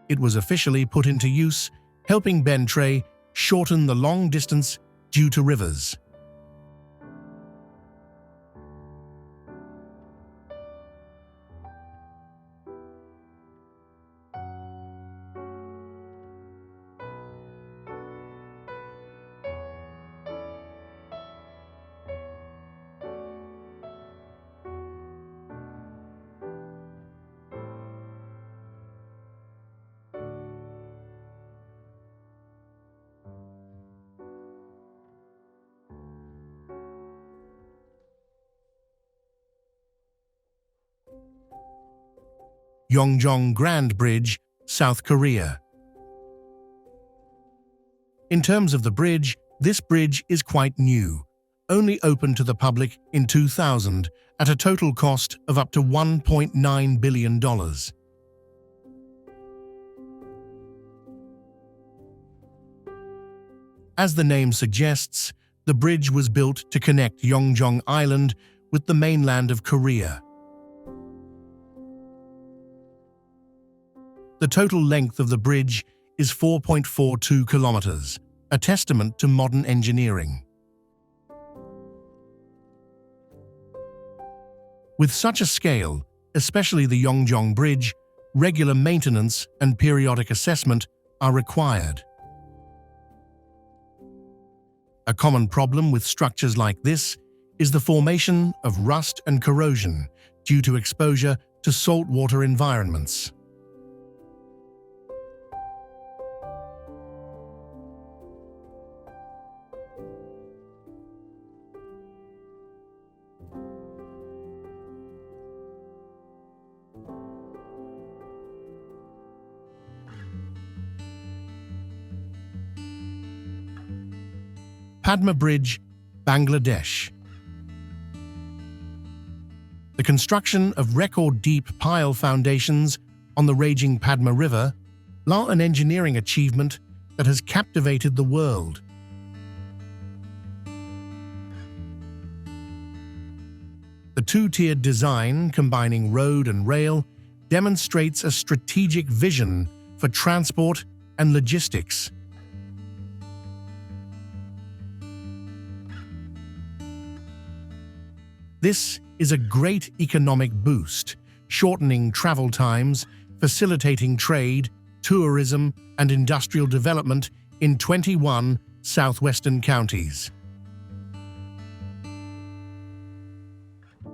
It was officially put into use, helping Ben Tre shorten the long distance due to rivers. Hangjo Grand Bridge, South Korea. In terms of the bridge, this bridge is quite new, only opened to the public in 2000 at a total cost of up to $1.9 billion. As the name suggests, the bridge was built to connect Yongjong Island with the mainland of Korea. The total length of the bridge is 4.42 kilometers, a testament to modern engineering. With such a scale, especially the Yongjong Bridge, regular maintenance and periodic assessment are required. A common problem with structures like this is the formation of rust and corrosion due to exposure to saltwater environments. Padma Bridge, Bangladesh. The construction of record-deep pile foundations on the raging Padma River are an engineering achievement that has captivated the world. The two-tiered design, combining road and rail, demonstrates a strategic vision for transport and logistics. This is a great economic boost, shortening travel times, facilitating trade, tourism, and industrial development in 21 southwestern counties.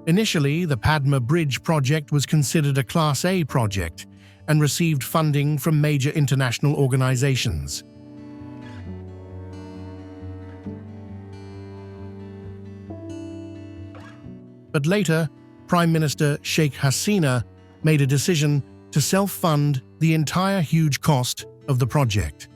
Initially, the Padma Bridge project was considered a Class A project and received funding from major international organizations. But later, Prime Minister Sheikh Hasina made a decision to self-fund the entire huge cost of the project.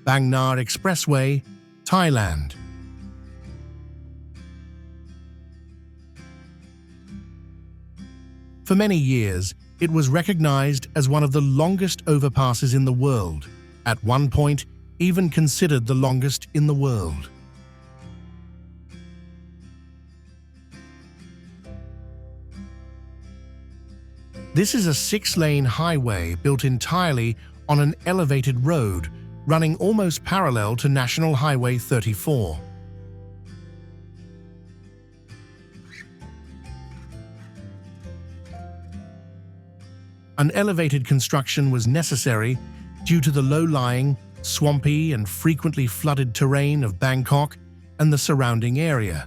Bangnar Expressway, Thailand. For many years, it was recognized as one of the longest overpasses in the world, at one point even considered the longest in the world. This is a 6-lane highway built entirely on an elevated road running almost parallel to National Highway 34. An elevated construction was necessary due to the low-lying, swampy and frequently flooded terrain of Bangkok and the surrounding area.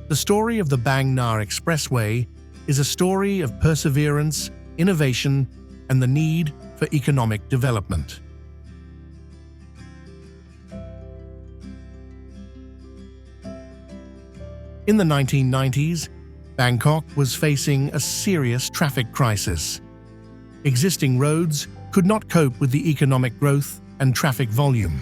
The story of the Bangnar Expressway is a story of perseverance, innovation, and the need for economic development. In the 1990s, Bangkok was facing a serious traffic crisis. Existing roads could not cope with the economic growth and traffic volume.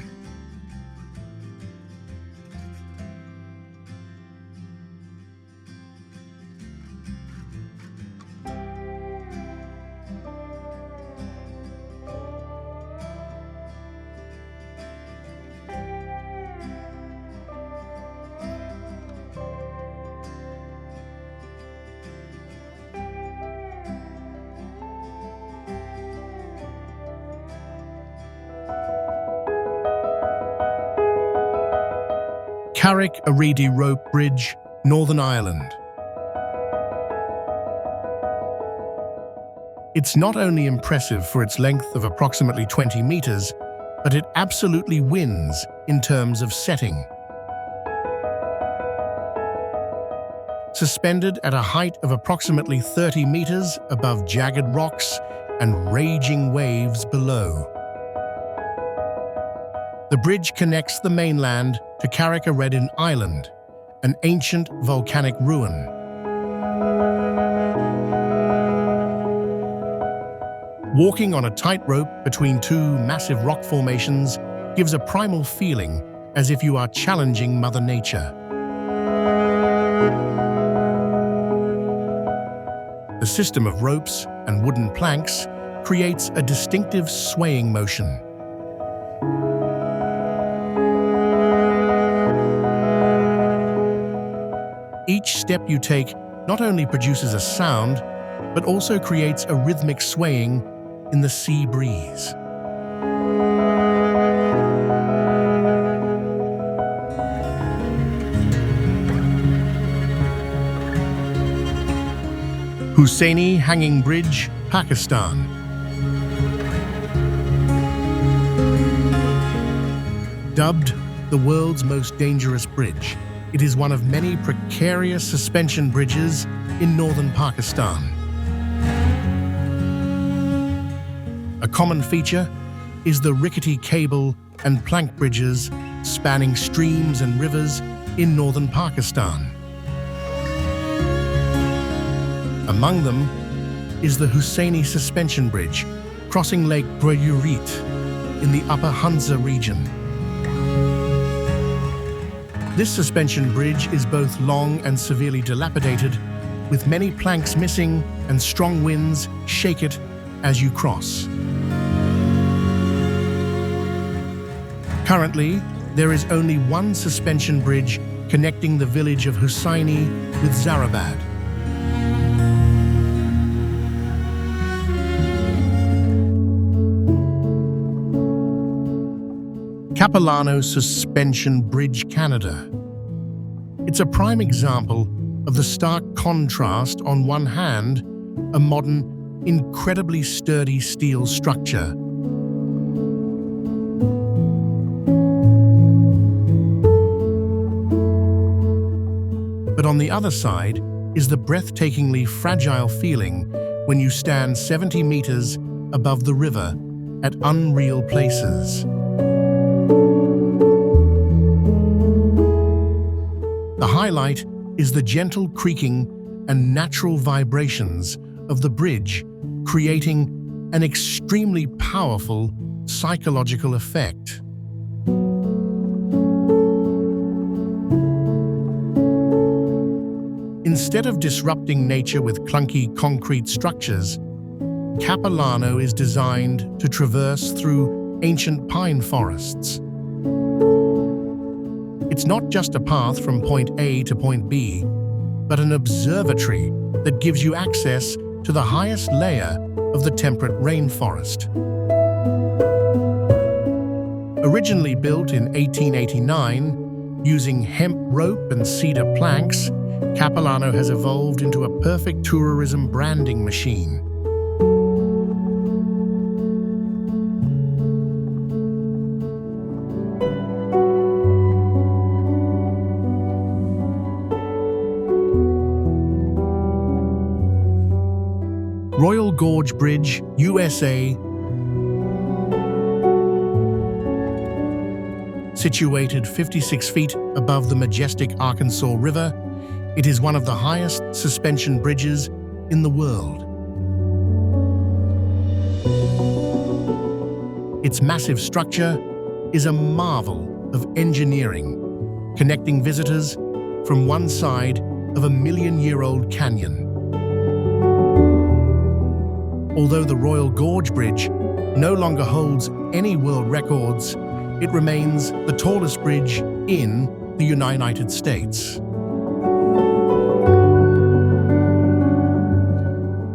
Carrick Aridi Rope Bridge, Northern Ireland. It's not only impressive for its length of approximately 20 meters, but it absolutely wins in terms of setting. Suspended at a height of approximately 30 meters above jagged rocks and raging waves below. The bridge connects the mainland to Carrick-a-Redin Island, an ancient volcanic ruin. Walking on a tightrope between two massive rock formations gives a primal feeling as if you are challenging Mother Nature. The system of ropes and wooden planks creates a distinctive swaying motion. Each step you take not only produces a sound, but also creates a rhythmic swaying in the sea breeze. Hussaini Hanging Bridge, Pakistan. Dubbed the world's most dangerous bridge, it is one of many precarious suspension bridges in northern Pakistan. A common feature is the rickety cable and plank bridges spanning streams and rivers in northern Pakistan. Among them is the Hussaini Suspension Bridge, crossing Lake Buyurit in the Upper Hunza region. This suspension bridge is both long and severely dilapidated, with many planks missing and strong winds shake it as you cross. Currently, there is only one suspension bridge connecting the village of Hussaini with Zarabad. Capilano Suspension Bridge, Canada. It's a prime example of the stark contrast. On one hand, a modern, incredibly sturdy steel structure. But on the other side is the breathtakingly fragile feeling when you stand 70 meters above the river at unreal places. The highlight is the gentle creaking and natural vibrations of the bridge, creating an extremely powerful psychological effect. Instead of disrupting nature with clunky concrete structures, Capilano is designed to traverse through ancient pine forests. It's not just a path from point A to point B, but an observatory that gives you access to the highest layer of the temperate rainforest. Originally built in 1889, using hemp rope and cedar planks, Capilano has evolved into a perfect tourism branding machine. Royal Gorge Bridge, USA. Situated 56 feet above the majestic Arkansas River, it is one of the highest suspension bridges in the world. Its massive structure is a marvel of engineering, connecting visitors from one side of a million-year-old canyon. Although the Royal Gorge Bridge no longer holds any world records, it remains the tallest bridge in the United States.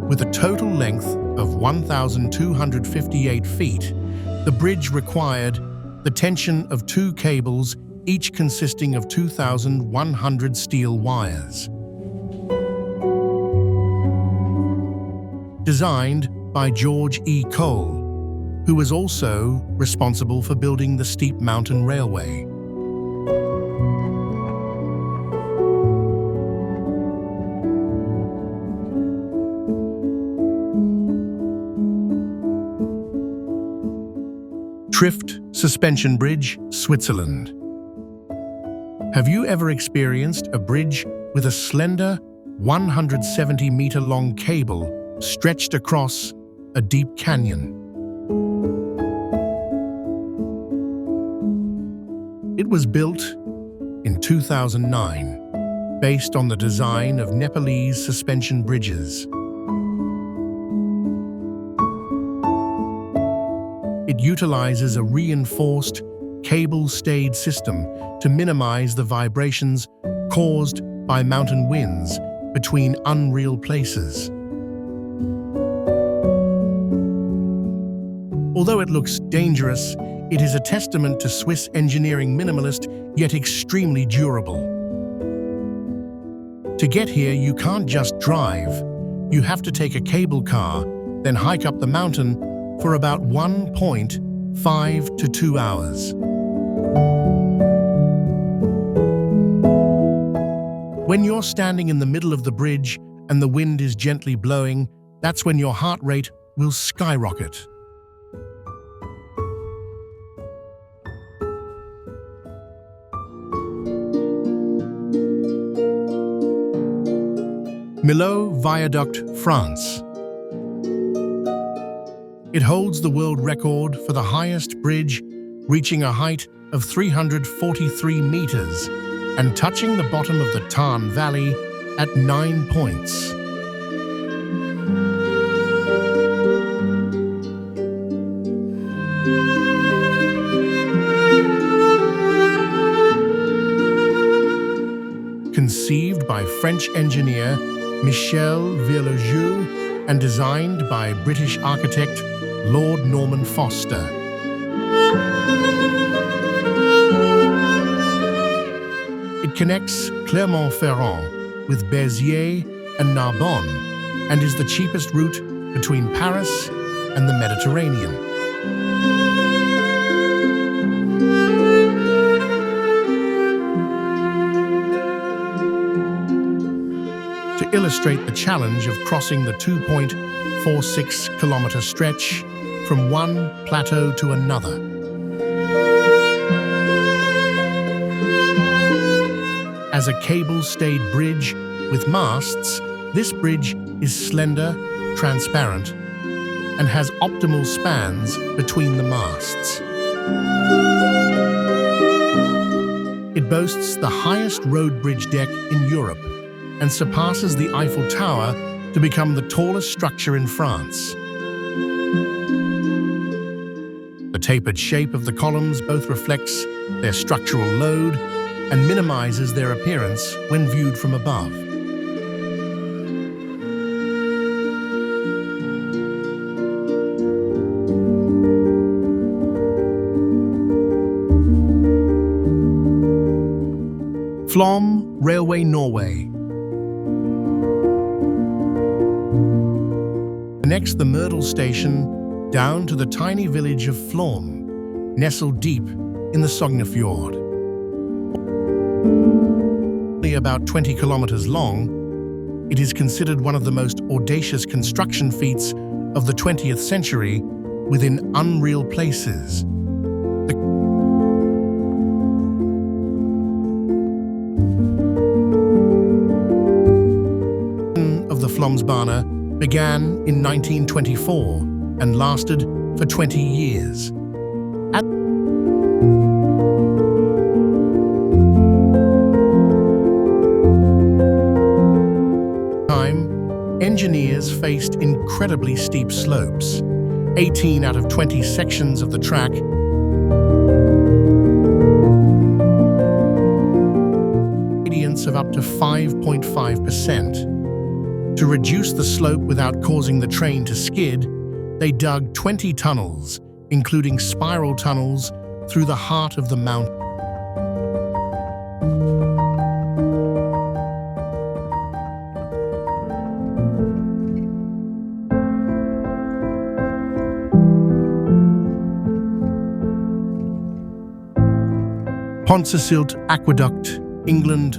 With a total length of 1,258 feet, the bridge required the tension of two cables each consisting of 2,100 steel wires. Designed by George E. Cole, who was also responsible for building the Steep Mountain Railway. Trift Suspension Bridge, Switzerland. Have you ever experienced a bridge with a slender 170-meter-long cable stretched across a deep canyon? It was built in 2009, based on the design of Nepalese suspension bridges. It utilizes a reinforced, cable-stayed system to minimize the vibrations caused by mountain winds between unreal places. Although it looks dangerous, it is a testament to Swiss engineering, minimalist yet extremely durable. To get here, you can't just drive. You have to take a cable car, then hike up the mountain for about 1.5 to 2 hours. When you're standing in the middle of the bridge and the wind is gently blowing, that's when your heart rate will skyrocket. Milo Vioaduct, France. It holds the world record for the highest bridge, reaching a height of 343 meters and touching the bottom of the Tarn Valley at 9 points. Conceived by French engineer Milo Vioaduct and designed by British architect Lord Norman Foster. It connects Clermont-Ferrand with Béziers and Narbonne and is the cheapest route between Paris and the Mediterranean. To illustrate the challenge of crossing the 2.46-kilometer stretch from one plateau to another. As a cable-stayed bridge with masts, this bridge is slender, transparent, and has optimal spans between the masts. It boasts the highest road bridge deck in Europe and surpasses the Eiffel Tower to become the tallest structure in France. The tapered shape of the columns both reflects their structural load and minimizes their appearance when viewed from above. Flom Railway, Norway. Connects the Myrtle station down to the tiny village of Flom, nestled deep in the Sognefjord. Only about 20 kilometers long, it is considered one of the most audacious construction feats of the 20th century within unreal places. The Flåmsbana began in 1924 and lasted for 20 years. At the time, engineers faced incredibly steep slopes. 18 out of 20 sections of the track gradients of up to 5.5%. To reduce the slope without causing the train to skid, they dug 20 tunnels, including spiral tunnels, through the heart of the mountain. Ponicilt Aqueduct, England.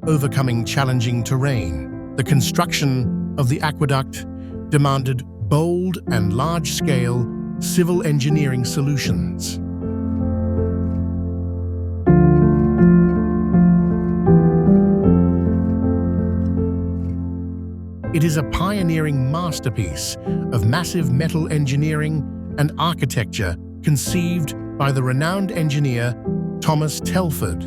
Overcoming challenging terrain, the construction of the aqueduct demanded bold and large-scale civil engineering solutions. It is a pioneering masterpiece of massive metal engineering and architecture conceived by the renowned engineer Thomas Telford.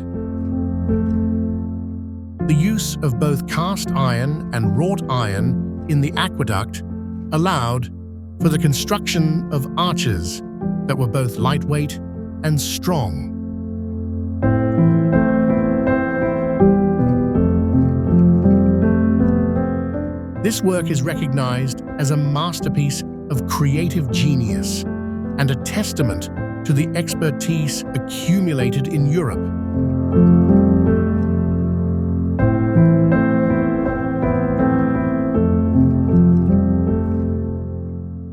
The use of both cast iron and wrought iron in the aqueduct allowed for the construction of arches that were both lightweight and strong. This work is recognized as a masterpiece of creative genius and a testament to the expertise accumulated in Europe.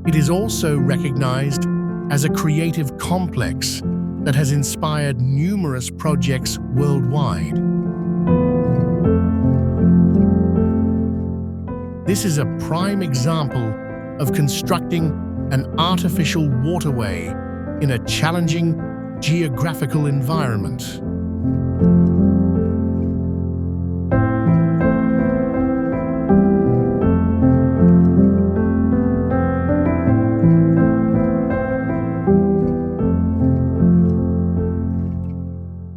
It is also recognized as a creative complex that has inspired numerous projects worldwide. This is a prime example of constructing an artificial waterway in a challenging geographical environment.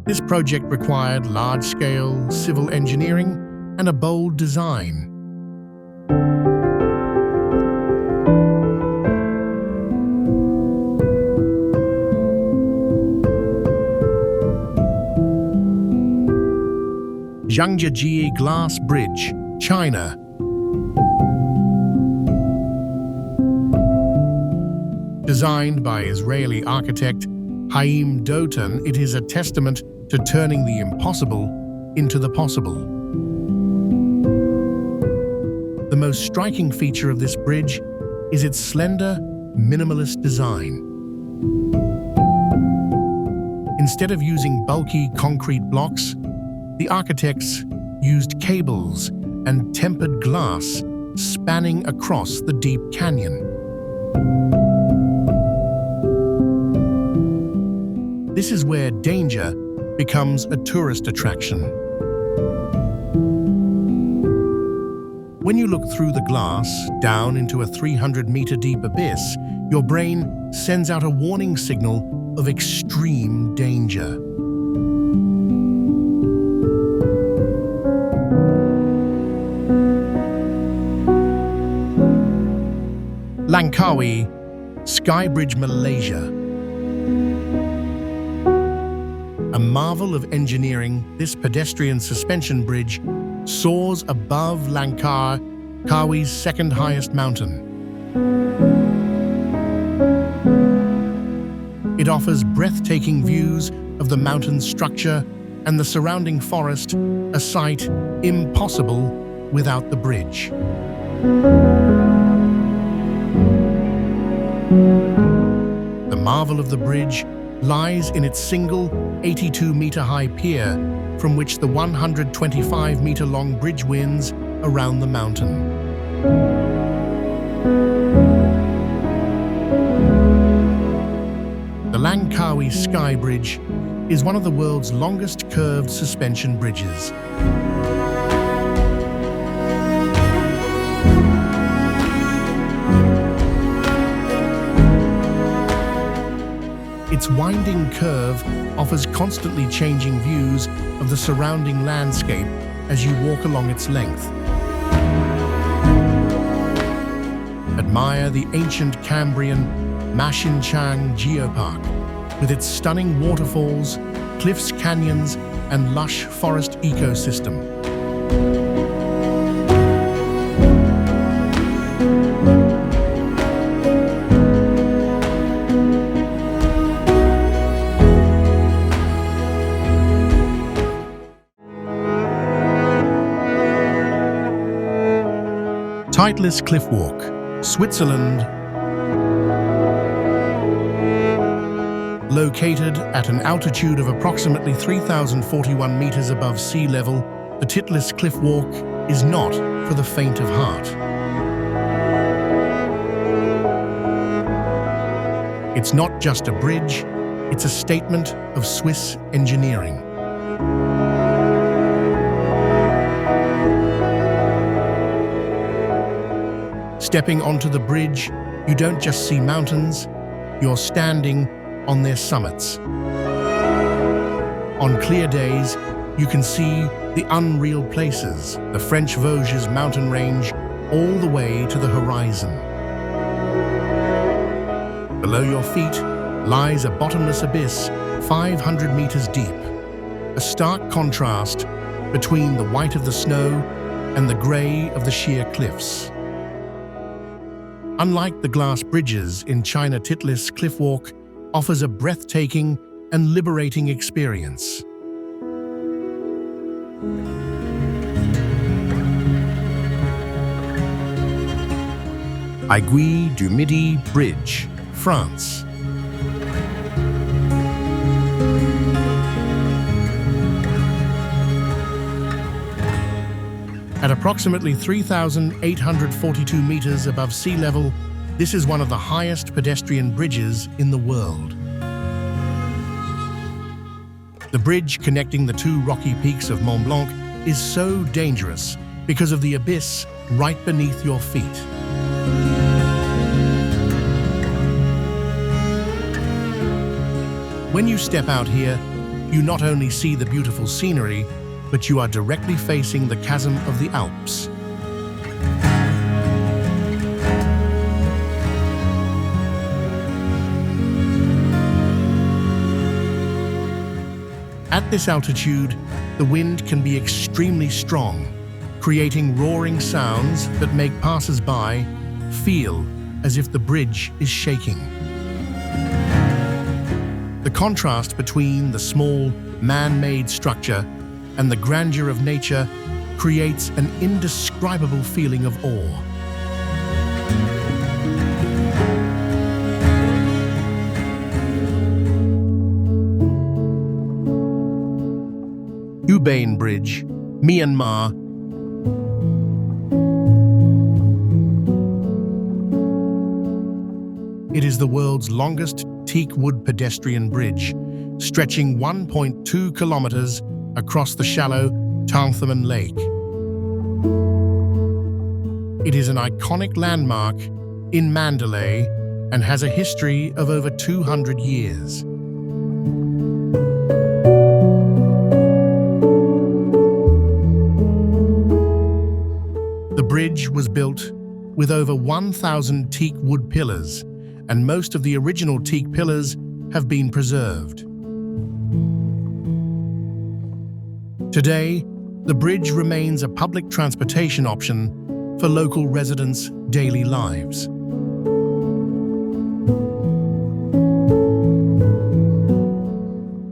This project required large-scale civil engineering and a bold design. Rui Glass Bridge, China. Designed by Israeli architect Haim Dotan, it is a testament to turning the impossible into the possible. The most striking feature of this bridge is its slender, minimalist design. Instead of using bulky concrete blocks, the architects used cables and tempered glass spanning across the deep canyon. This is where danger becomes a tourist attraction. When you look through the glass down into a 300-meter deep abyss, your brain sends out a warning signal of extreme danger. Lancawi Skybridge, Malaysia. A marvel of engineering, this pedestrian suspension bridge soars above Langkawi's second highest mountain. It offers breathtaking views of the mountain's structure and the surrounding forest, a sight impossible without the bridge. The marvel of the bridge lies in its single 82-meter-high pier from which the 125-meter-long bridge winds around the mountain. The Lancawi Skybridge is one of the world's longest curved suspension bridges. Its winding curve offers constantly changing views of the surrounding landscape as you walk along its length. Admire the ancient Cambrian Machinak Geopark with its stunning waterfalls, cliffs, canyons, and lush forest ecosystem. Titleist Cliff Walk, Switzerland. Located at an altitude of approximately 3,041 meters above sea level, the Titlis Cliff Walk is not for the faint of heart. It's not just a bridge, it's a statement of Swiss engineering. Stepping onto the bridge, you don't just see mountains, you're standing on their summits. On clear days, you can see the unreal places, the French Vosges mountain range, all the way to the horizon. Below your feet lies a bottomless abyss 500 meters deep, a stark contrast between the white of the snow and the gray of the sheer cliffs. Unlike the glass bridges in China, Titlis Cliff Walk offers a breathtaking and liberating experience. Aiguille du Midi Bridge, France. At approximately 3,842 meters above sea level, this is one of the highest pedestrian bridges in the world. The bridge connecting the two rocky peaks of Mont Blanc is so dangerous because of the abyss right beneath your feet. When you step out here, you not only see the beautiful scenery, but you are directly facing the chasm of the Alps. At this altitude, the wind can be extremely strong, creating roaring sounds that make passers-by feel as if the bridge is shaking. The contrast between the small, man-made structure and the grandeur of nature creates an indescribable feeling of awe. Hangjo Bridge, Myanmar. It is the world's longest teak wood pedestrian bridge, stretching 1.2 kilometers across the shallow Tangthaman Lake. It is an iconic landmark in Mandalay and has a history of over 200 years. The bridge was built with over 1,000 teak wood pillars, and most of the original teak pillars have been preserved. Today, the bridge remains a public transportation option for local residents' daily lives.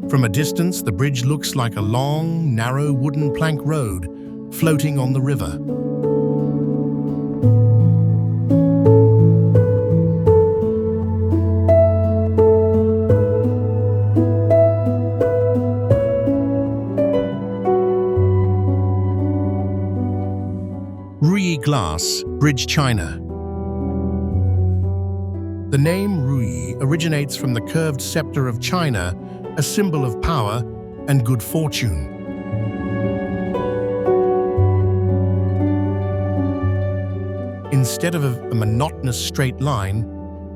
From a distance, the bridge looks like a long, narrow wooden plank road floating on the river. Rui Glass Bridge, China. The name Rui originates from the curved scepter of China, a symbol of power and good fortune. Instead of a monotonous straight line,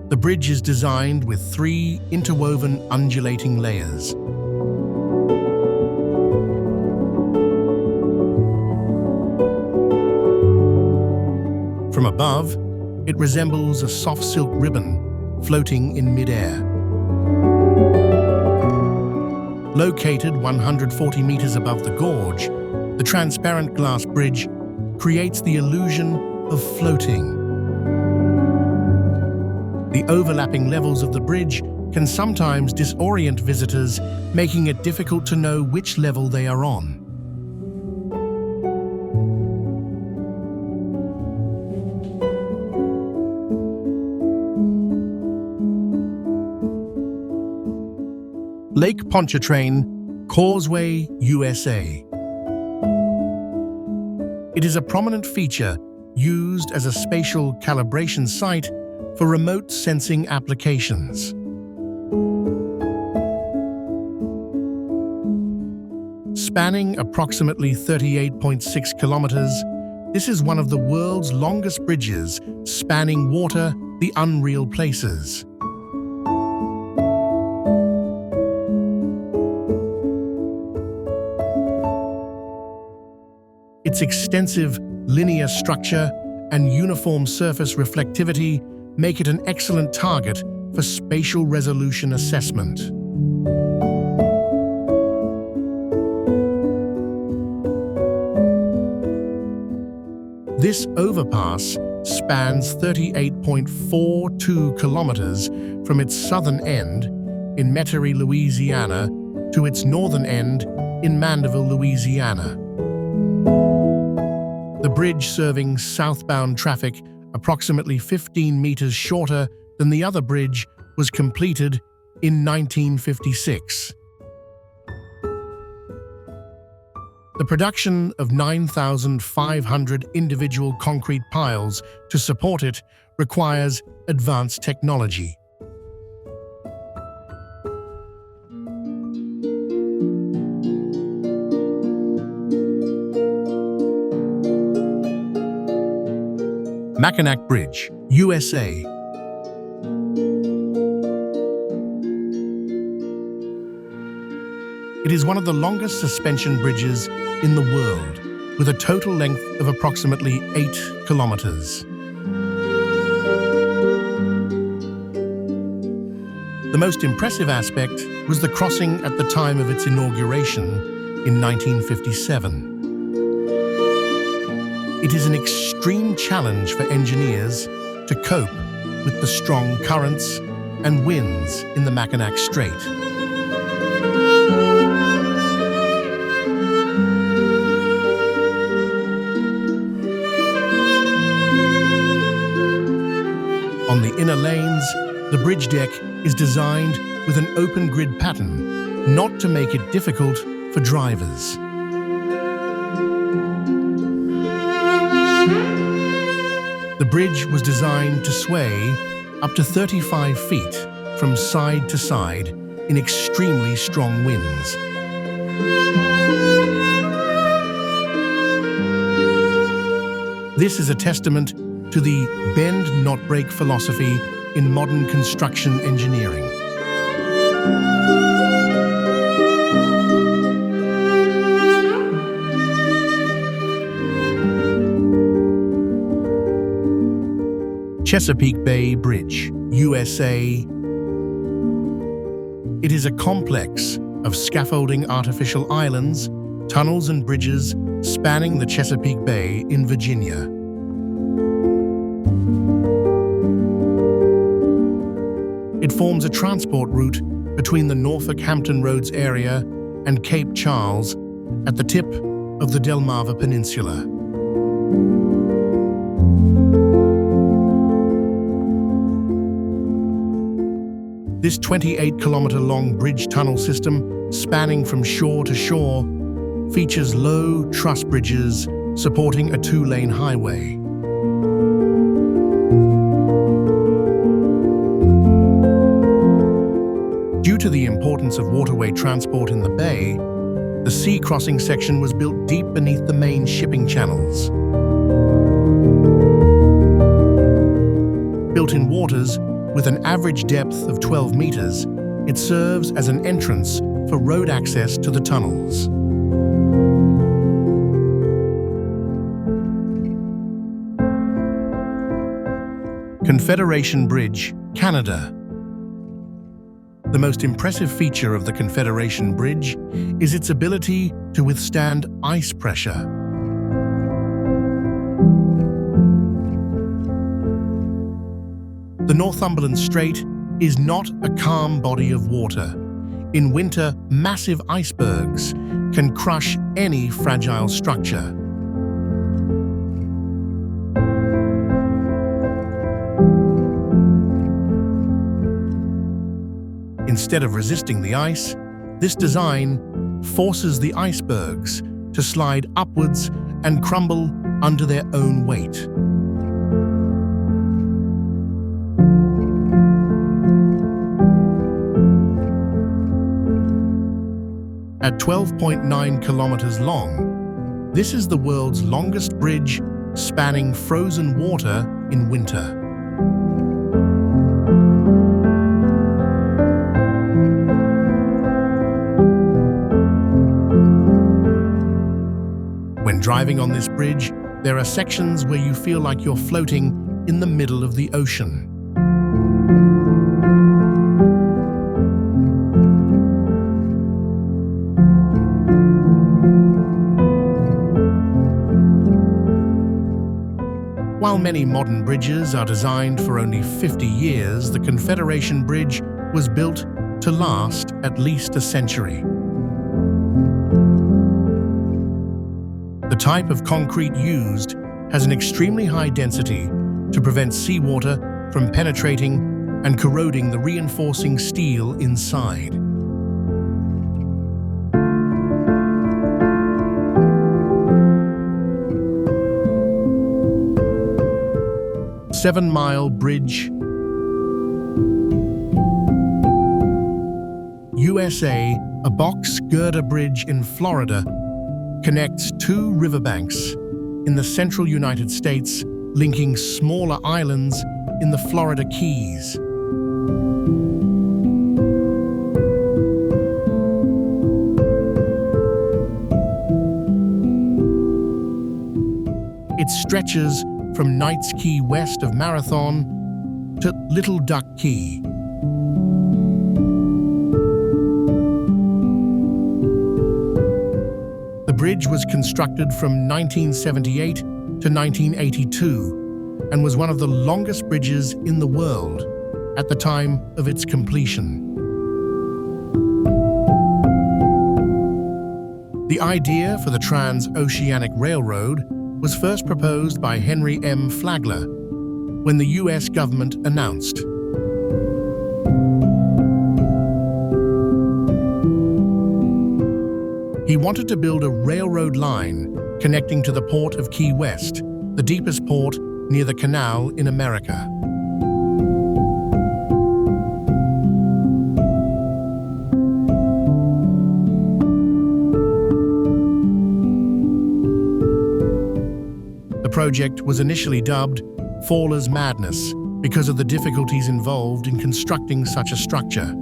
the bridge is designed with 3 interwoven undulating layers. From above, it resembles a soft silk ribbon floating in mid-air. Located 140 meters above the gorge, the transparent glass bridge creates the illusion of floating. The overlapping levels of the bridge can sometimes disorient visitors, making it difficult to know which level they are on. Lake Pontchartrain, Causeway, USA. It is a prominent feature used as a spatial calibration site for remote sensing applications. Spanning approximately 38.6 kilometers, this is one of the world's longest bridges spanning water, the unreal places. Its extensive linear structure and uniform surface reflectivity make it an excellent target for spatial resolution assessment. This overpass spans 38.42 kilometers from its southern end in Metairie, Louisiana, to its northern end in Mandeville, Louisiana. The bridge serving southbound traffic, approximately 15 meters shorter than the other bridge, was completed in 1956. The production of 9,500 individual concrete piles to support it requires advanced technology. Machinak Bridge, USA. It is one of the longest suspension bridges in the world, with a total length of approximately 8 kilometers. The most impressive aspect was the crossing at the time of its inauguration in 1957. It is an extreme challenge for engineers to cope with the strong currents and winds in the Mackinac Strait. On the inner lanes, the bridge deck is designed with an open grid pattern, not to make it difficult for drivers. The bridge was designed to sway up to 35 feet from side to side in extremely strong winds. This is a testament to the bend not break philosophy in modern construction engineering. Chesapeake Bay Bridge, USA. It is a complex of scaffolding artificial islands, tunnels and bridges spanning the Chesapeake Bay in Virginia. It forms a transport route between the Norfolk-Hampton Roads area and Cape Charles at the tip of the Delmarva Peninsula. This 28-kilometer-long bridge tunnel system, spanning from shore to shore, features low truss bridges supporting a two-lane highway. Due to the importance of waterway transport in the bay, the sea crossing section was built deep beneath the main shipping channels. Built in waters with an average depth of 12 meters, it serves as an entrance for road access to the tunnels. Confederation Bridge, Canada. The most impressive feature of the Confederation Bridge is its ability to withstand ice pressure. The Northumberland Strait is not a calm body of water. In winter, massive icebergs can crush any fragile structure. Instead of resisting the ice, This design forces the icebergs to slide upwards and crumble under their own weight. At 12.9 kilometers long, this is the world's longest bridge spanning frozen water in winter. When driving on this bridge, there are sections where you feel like you're floating in the middle of the ocean. While many modern bridges are designed for only 50 years, the Confederation Bridge was built to last at least a century. The type of concrete used has an extremely high density to prevent seawater from penetrating and corroding the reinforcing steel inside. Seven-Mile Bridge, USA, a box girder bridge in Florida, connects two riverbanks in the central United States, linking smaller islands in the Florida Keys. It stretches from Knights Key west of Marathon to Little Duck Key. The bridge was constructed from 1978 to 1982 and was one of the longest bridges in the world at the time of its completion. The idea for the Trans-Oceanic Railroad was first proposed by Henry M. Flagler when the U.S. government announced. He wanted to build a railroad line connecting to the port of Key West, the deepest port near the canal in America. The project was initially dubbed Fowler's Madness because of the difficulties involved in constructing such a structure.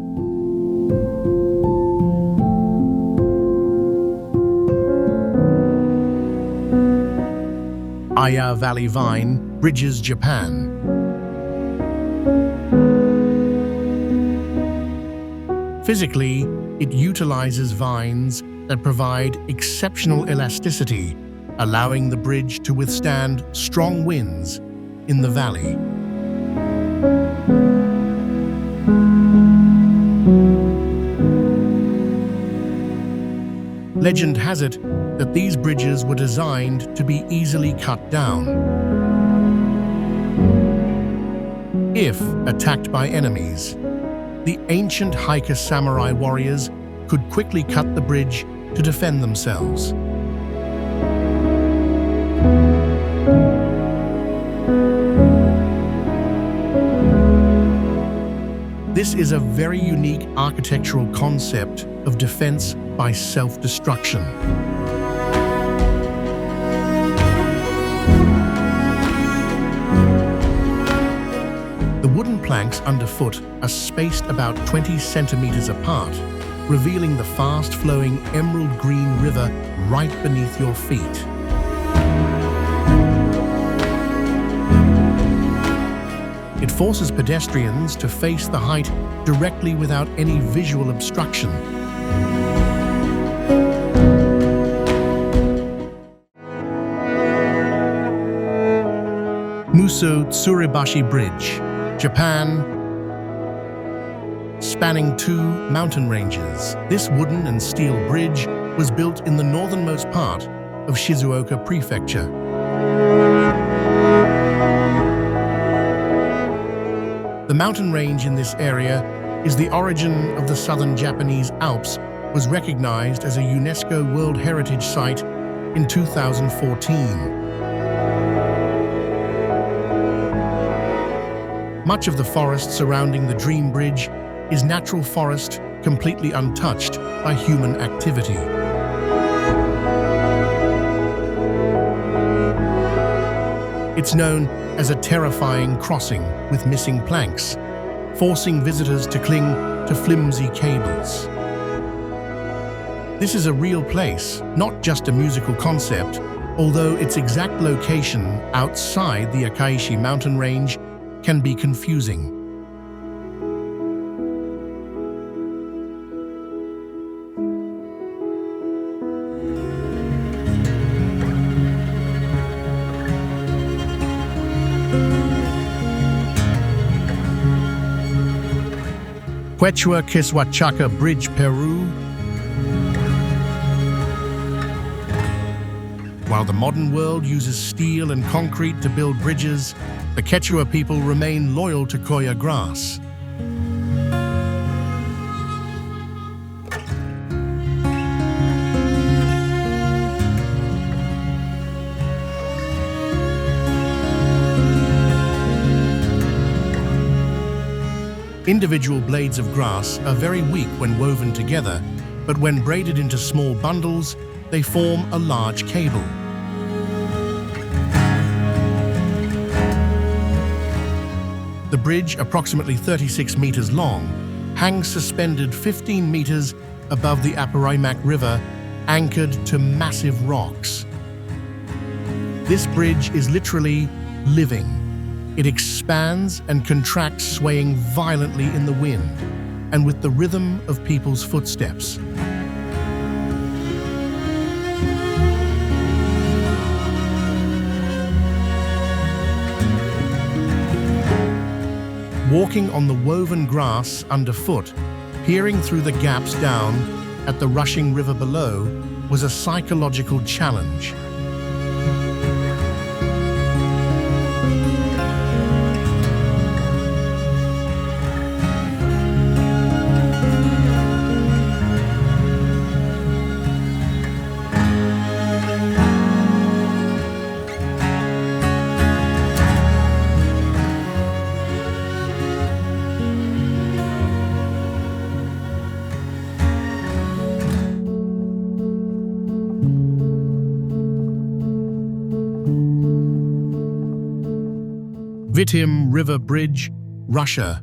Aya Valley Vine Bridges, Japan. Physically, it utilizes vines that provide exceptional elasticity, allowing the bridge to withstand strong winds in the valley. Legend has it that these bridges were designed to be easily cut down. If attacked by enemies, the ancient Haika samurai warriors could quickly cut the bridge to defend themselves. This is a very unique architectural concept of defense by self-destruction. The wooden planks underfoot are spaced about 20 centimeters apart, revealing the fast-flowing emerald green river right beneath your feet. It forces pedestrians to face the height directly without any visual obstruction. Muso Tsurubashi Bridge, Japan, spanning two mountain ranges. This wooden and steel bridge was built in the northernmost part of Shizuoka Prefecture. The mountain range in this area is the origin of the southern Japanese Alps, was recognized as a UNESCO World Heritage Site in 2014. Much of the forest surrounding the Dream Bridge is natural forest completely untouched by human activity. It's known as a terrifying crossing with missing planks, forcing visitors to cling to flimsy cables. This is a real place, not just a musical concept, although its exact location outside the Akaishi mountain range can be confusing. Quechua-Quishuachaca Bridge, Peru. While the modern world uses steel and concrete to build bridges, the Quechua people remain loyal to Koya grass. Individual blades of grass are very weak when woven together, but when braided into small bundles, they form a large cable. The bridge, approximately 36 meters long, hangs suspended 15 meters above the Apurimac River, anchored to massive rocks. This bridge is literally living. It expands and contracts, swaying violently in the wind and with the rhythm of people's footsteps. Walking on the woven grass underfoot, peering through the gaps down at the rushing river below, was a psychological challenge. Vitim River Bridge, Russia.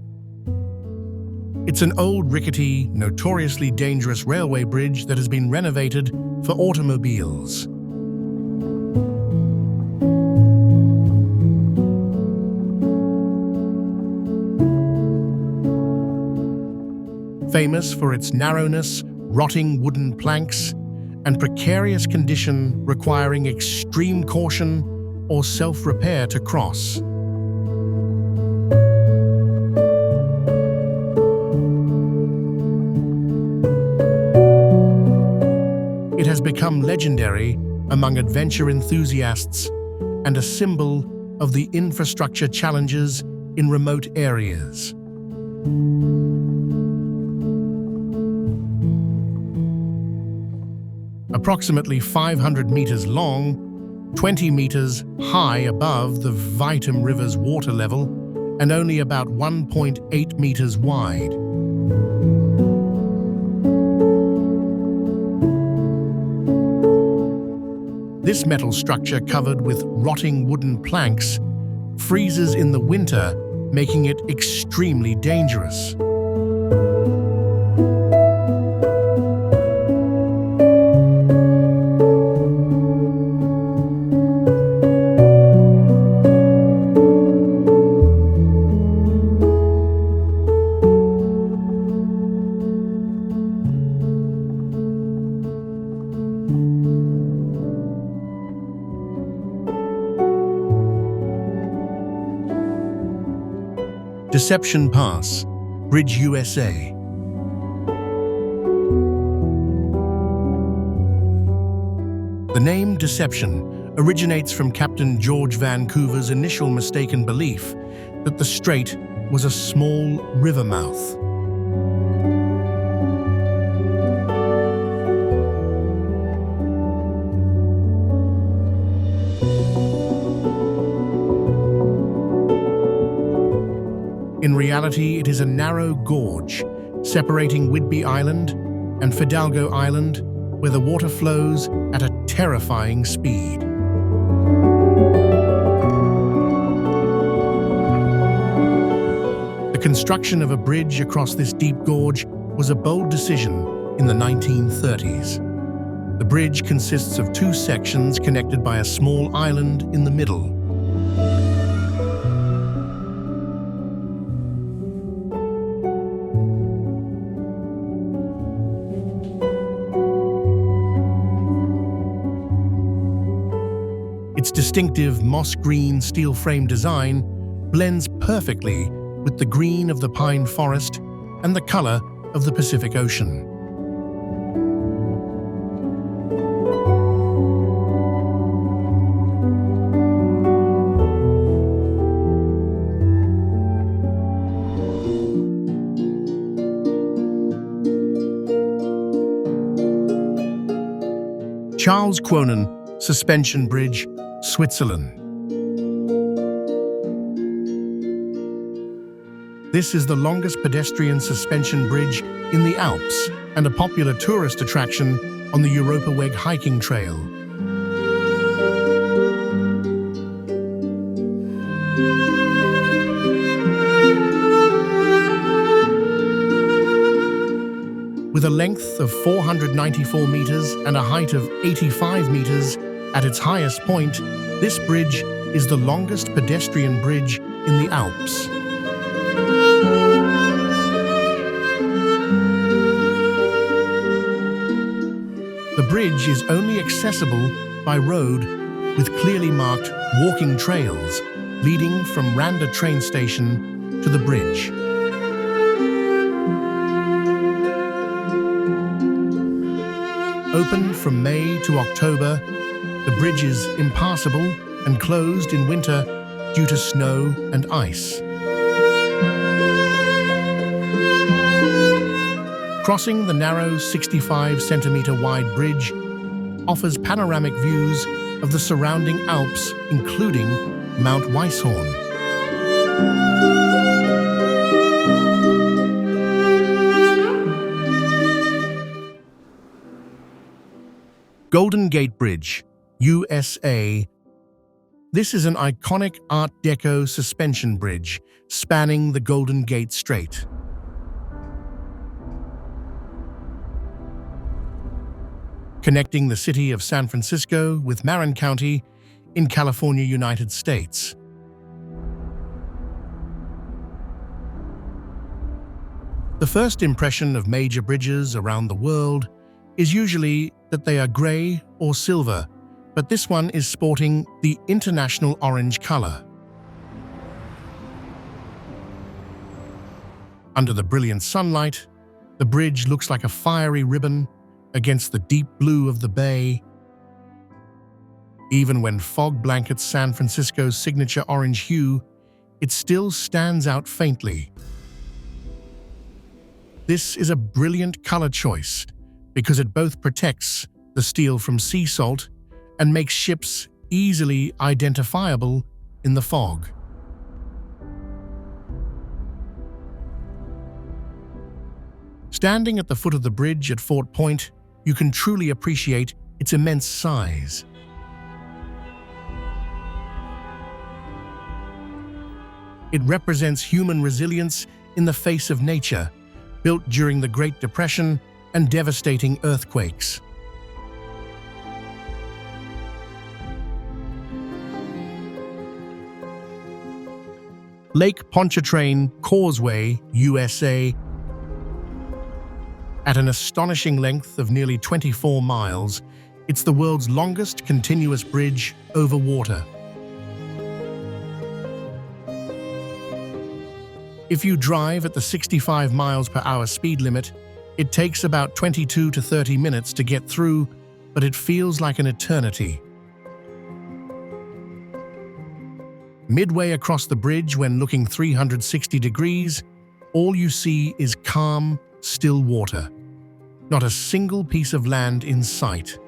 It's an old, rickety, notoriously dangerous railway bridge that has been renovated for automobiles. Famous for its narrowness, rotting wooden planks, and precarious condition requiring extreme caution or self-repair to cross. It has become legendary among adventure enthusiasts and a symbol of the infrastructure challenges in remote areas. Approximately 500 meters long, 20 meters high above the Vitim River's water level, and only about 1.8 meters wide. This metal structure, covered with rotting wooden planks, freezes in the winter, making it extremely dangerous. Deception Pass, Bridge, USA. The name Deception originates from Captain George Vancouver's initial mistaken belief that the strait was a small river mouth. In reality, it is a narrow gorge separating Whidbey Island and Fidalgo Island, where the water flows at a terrifying speed. The construction of a bridge across this deep gorge was a bold decision in the 1930s. The bridge consists of two sections connected by a small island in the middle. Its distinctive moss-green steel frame design blends perfectly with the green of the pine forest and the color of the Pacific Ocean. Charles Quonen Suspension Bridge, Switzerland. This is the longest pedestrian suspension bridge in the Alps and a popular tourist attraction on the Europa Weg hiking trail. With a length of 494 meters and a height of 85 meters at its highest point, this bridge is the longest pedestrian bridge in the Alps. The bridge is only accessible by road with clearly marked walking trails leading from Randa train station to the bridge. Open from May to October, the bridge is impassable and closed in winter due to snow and ice. Crossing the narrow 65-centimeter wide bridge offers panoramic views of the surrounding Alps, including Mount Weisshorn. Golden Gate Bridge, USA. This is an iconic Art Deco suspension bridge spanning the Golden Gate Strait. Connecting the city of San Francisco with Marin County in California, United States. The first impression of major bridges around the world is usually that they are gray or silver, but this one is sporting the international orange color. Under the brilliant sunlight, the bridge looks like a fiery ribbon against the deep blue of the bay. Even when fog blankets San Francisco's signature orange hue, it still stands out faintly. This is a brilliant color choice because it both protects the steel from sea salt and makes ships easily identifiable in the fog. Standing at the foot of the bridge at Fort Point, you can truly appreciate its immense size. It represents human resilience in the face of nature, built during the Great Depression and devastating earthquakes. Lake Pontchartrain Causeway, USA. At an astonishing length of nearly 24 miles, it's the world's longest continuous bridge over water. If you drive at the 65 miles per hour speed limit, it takes about 22 to 30 minutes to get through, but it feels like an eternity. Midway across the bridge, when looking 360 degrees, all you see is calm, still water. Not a single piece of land in sight.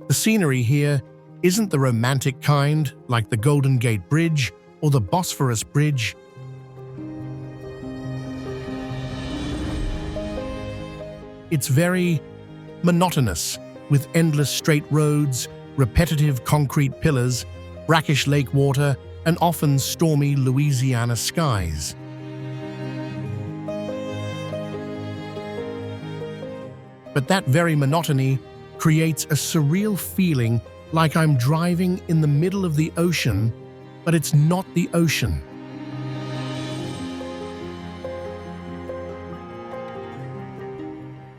The scenery here isn't the romantic kind like the Golden Gate Bridge or the Bosphorus Bridge. It's very monotonous, with endless straight roads, repetitive concrete pillars, brackish lake water, and often stormy Louisiana skies. But that very monotony creates a surreal feeling like I'm driving in the middle of the ocean, but it's not the ocean.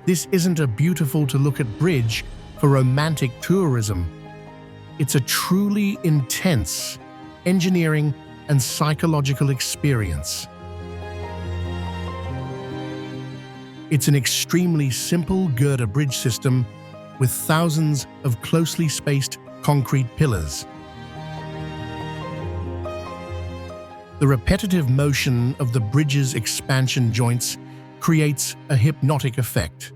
This isn't a beautiful-to-look-at bridge for romantic tourism. It's a truly intense engineering and psychological experience. It's an extremely simple girder bridge system with thousands of closely spaced concrete pillars. The repetitive motion of the bridge's expansion joints creates a hypnotic effect.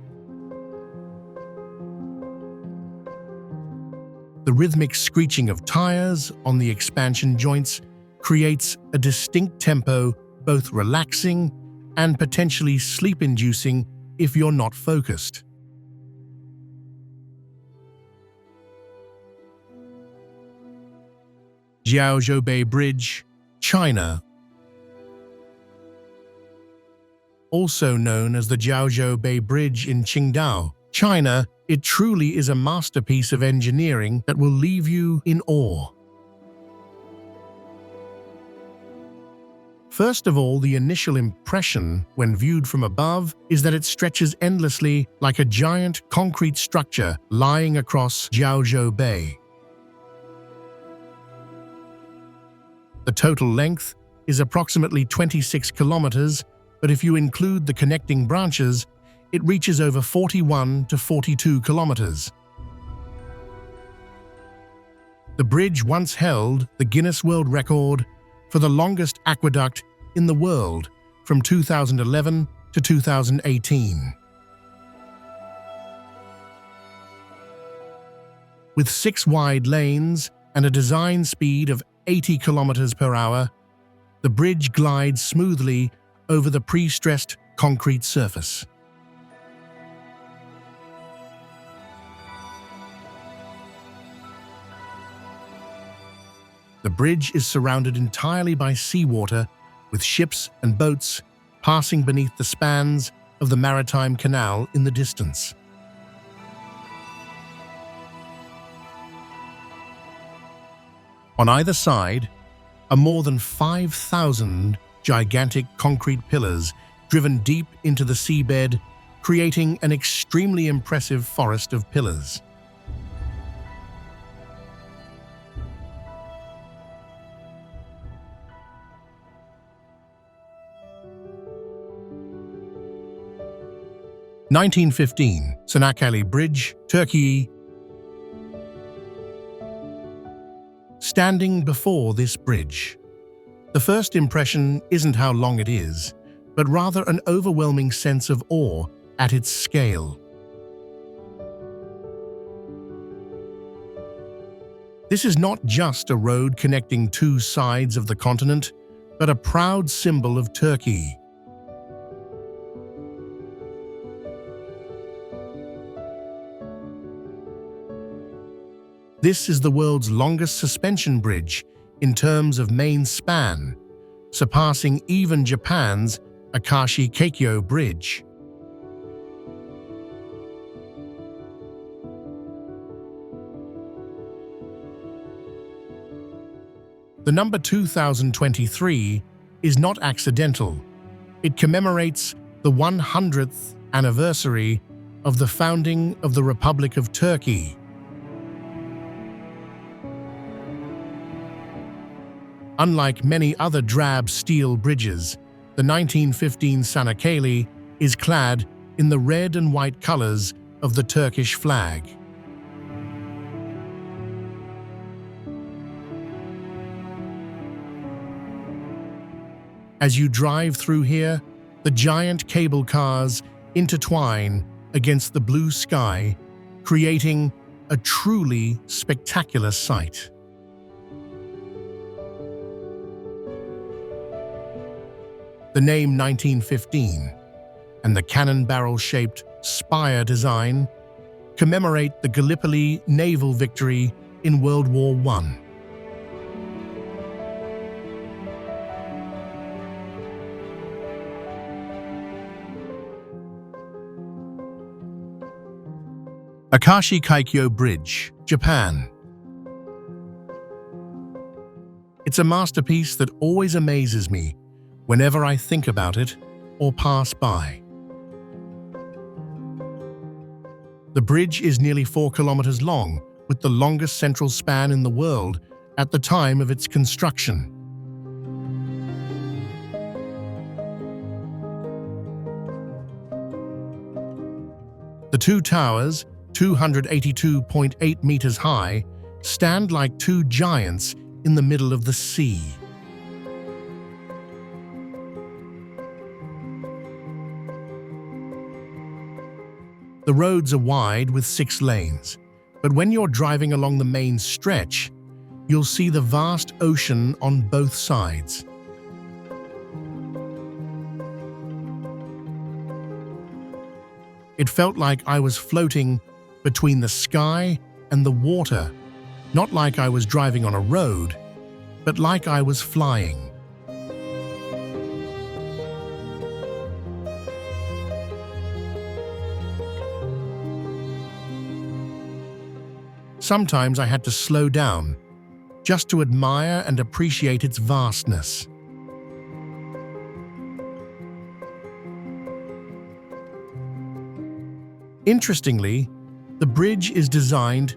The rhythmic screeching of tires on the expansion joints creates a distinct tempo, both relaxing and potentially sleep-inducing if you're not focused. Hangjo Bay Bridge, China. Also known as the Hangjo Bay Bridge in Qingdao, China, it truly is a masterpiece of engineering that will leave you in awe. First of all, the initial impression, when viewed from above, is that it stretches endlessly like a giant concrete structure lying across Hangjo Bay. The total length is approximately 26 kilometers, but if you include the connecting branches, it reaches over 41 to 42 kilometers. The bridge once held the Guinness World Record for the longest aqueduct in the world from 2011 to 2018. With 6 wide lanes and a design speed of 80 kilometers per hour, the bridge glides smoothly over the pre-stressed concrete surface. The bridge is surrounded entirely by seawater, with ships and boats passing beneath the spans of the maritime canal in the distance. On either side are more than 5,000 gigantic concrete pillars driven deep into the seabed, creating an extremely impressive forest of pillars. (1915) Sakali Bridge, Turkey. Standing before this bridge, the first impression isn't how long it is, but rather an overwhelming sense of awe at its scale. This is not just a road connecting 2 sides of the continent, but a proud symbol of Turkey. This is the world's longest suspension bridge in terms of main span, surpassing even Japan's Akashi Kaikyo Bridge. The number 2023 is not accidental. It commemorates the 100th anniversary of the founding of the Republic of Turkey. Unlike many other drab steel bridges, the 1915 Sakali is clad in the red and white colors of the Turkish flag. As you drive through here, the giant cable cars intertwine against the blue sky, creating a truly spectacular sight. The name 1915 and the cannon barrel-shaped spire design commemorate the Gallipoli naval victory in World War I. Akashi Kaikyo Bridge, Japan. It's a masterpiece that always amazes me whenever I think about it or pass by. The bridge is nearly 4 kilometers long, with the longest central span in the world at the time of its construction. The two towers, 282.8 meters high, stand like two giants in the middle of the sea. The roads are wide with 6 lanes, but when you're driving along the main stretch, you'll see the vast ocean on both sides. It felt like I was floating between the sky and the water, not like I was driving on a road, but like I was flying. Sometimes I had to slow down, just to admire and appreciate its vastness. Interestingly, the bridge is designed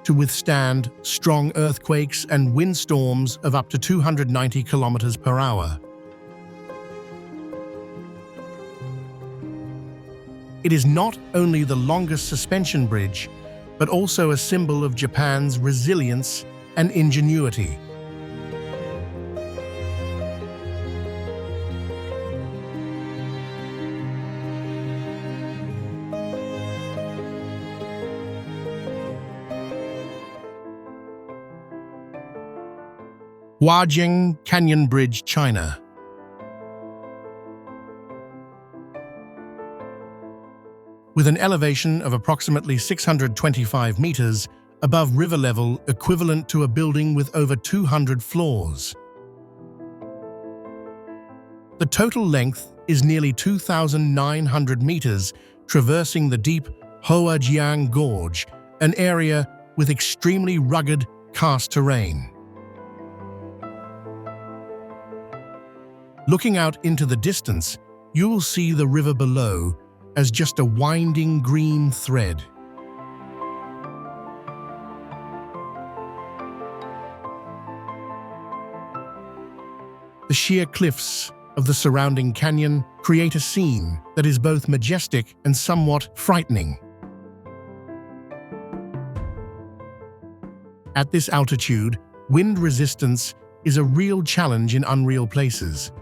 to withstand strong earthquakes and windstorms of up to 290 kilometers per hour. It is not only the longest suspension bridge, but also a symbol of Japan's resilience and ingenuity. Huajing Canyon Bridge, China. With an elevation of approximately 625 meters above river level, equivalent to a building with over 200 floors. The total length is nearly 2,900 meters, traversing the deep Huajiang Gorge, an area with extremely rugged karst terrain. Looking out into the distance, you will see the river below as just a winding green thread. The sheer cliffs of the surrounding canyon create a scene that is both majestic and somewhat frightening. At this altitude, wind resistance is a real challenge in unreal places.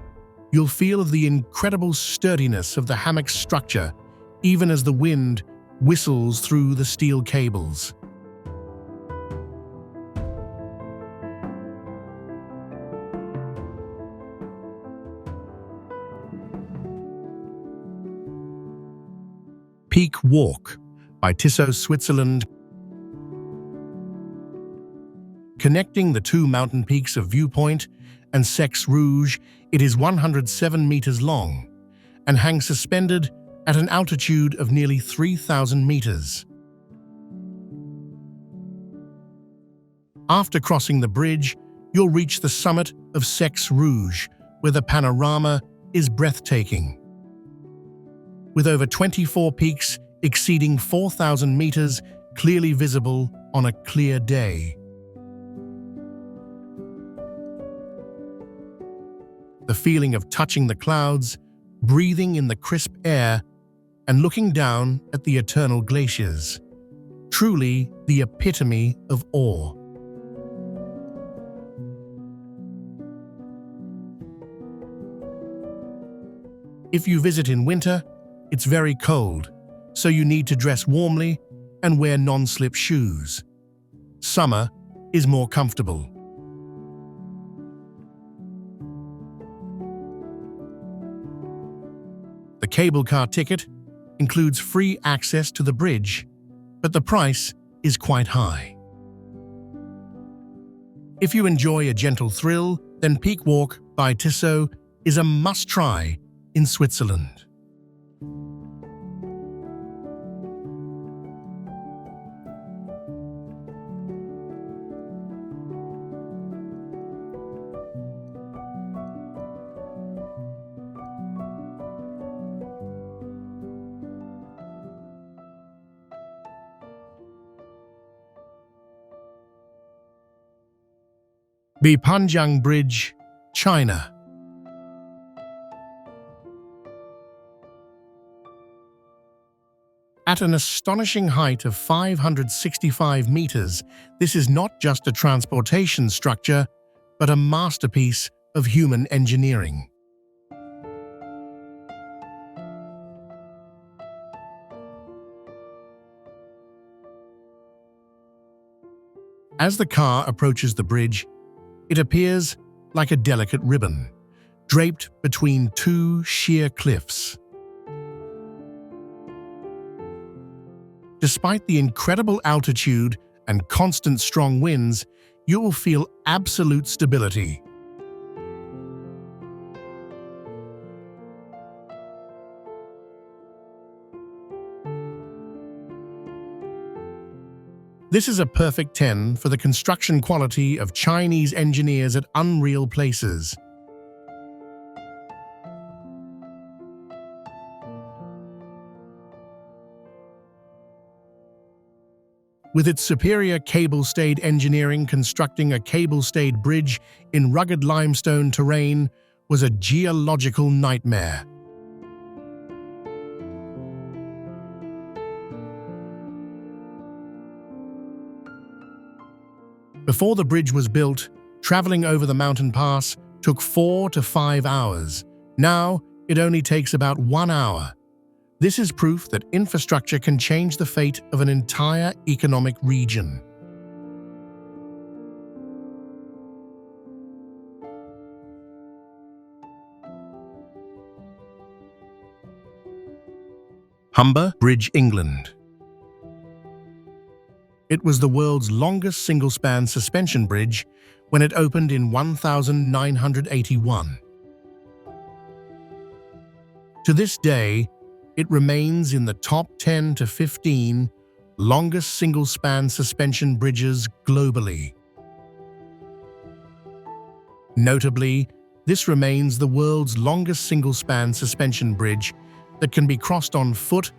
You'll feel the incredible sturdiness of the hammock structure, even as the wind whistles through the steel cables. Peak Walk by Tissot, Switzerland. Connecting the two mountain peaks of Viewpoint and Sex Rouge, it is 107 meters long and hangs suspended at an altitude of nearly 3,000 meters. After crossing the bridge, you'll reach the summit of Sex Rouge, where the panorama is breathtaking. With over 24 peaks exceeding 4,000 meters clearly visible on a clear day. The feeling of touching the clouds, breathing in the crisp air, and looking down at the eternal glaciers. Truly the epitome of awe. If you visit in winter, it's very cold, so you need to dress warmly and wear non-slip shoes. Summer is more comfortable. cable car ticket includes free access to the bridge, but the price is quite high. If you enjoy a gentle thrill, then Peak Walk by Tissot is a must-try in Switzerland. Beipanjiang Bridge, China. At an astonishing height of 565 meters, this is not just a transportation structure, but a masterpiece of human engineering. As the car approaches the bridge, it appears like a delicate ribbon, draped between two sheer cliffs. Despite the incredible altitude and constant strong winds, you will feel absolute stability. This is a perfect 10 for the construction quality of Chinese engineers at unreal places. With its superior cable-stayed engineering, constructing a cable-stayed bridge in rugged limestone terrain was a geological nightmare. Before the bridge was built, traveling over the mountain pass took 4 to 5 hours. Now, it only takes about 1 hour. This is proof that infrastructure can change the fate of an entire economic region. Humber Bridge, England. It was the world's longest single-span suspension bridge when it opened in 1981. To this day, it remains in the top 10 to 15 longest single-span suspension bridges globally. Notably, this remains the world's longest single-span suspension bridge that can be crossed on foot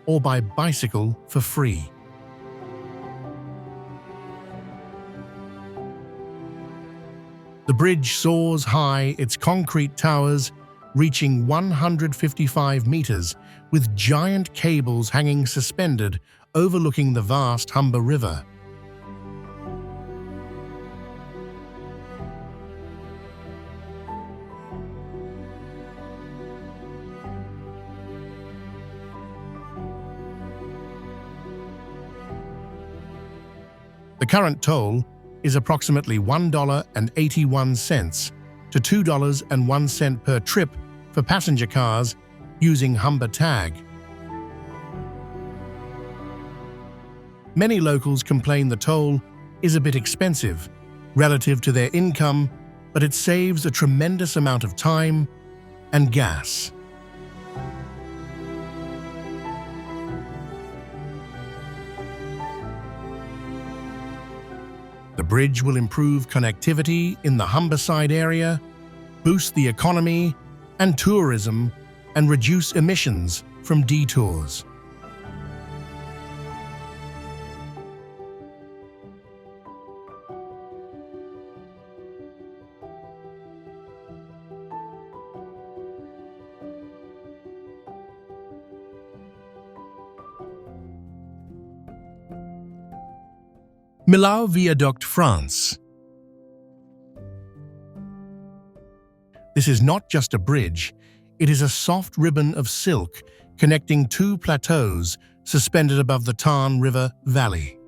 or by bicycle for free. The bridge soars high, its concrete towers reaching 155 meters, with giant cables hanging suspended overlooking the vast Humber River. The current toll is approximately $1.81 to $2.01 per trip for passenger cars using Humber Tag. Many locals complain the toll is a bit expensive relative to their income, but it saves a tremendous amount of time and gas. The bridge will improve connectivity in the Humberside area, boost the economy and tourism, and reduce emissions from detours. Milo Vioaduct, France. This is not just a bridge, it is a soft ribbon of silk connecting two plateaus suspended above the Tarn River Valley.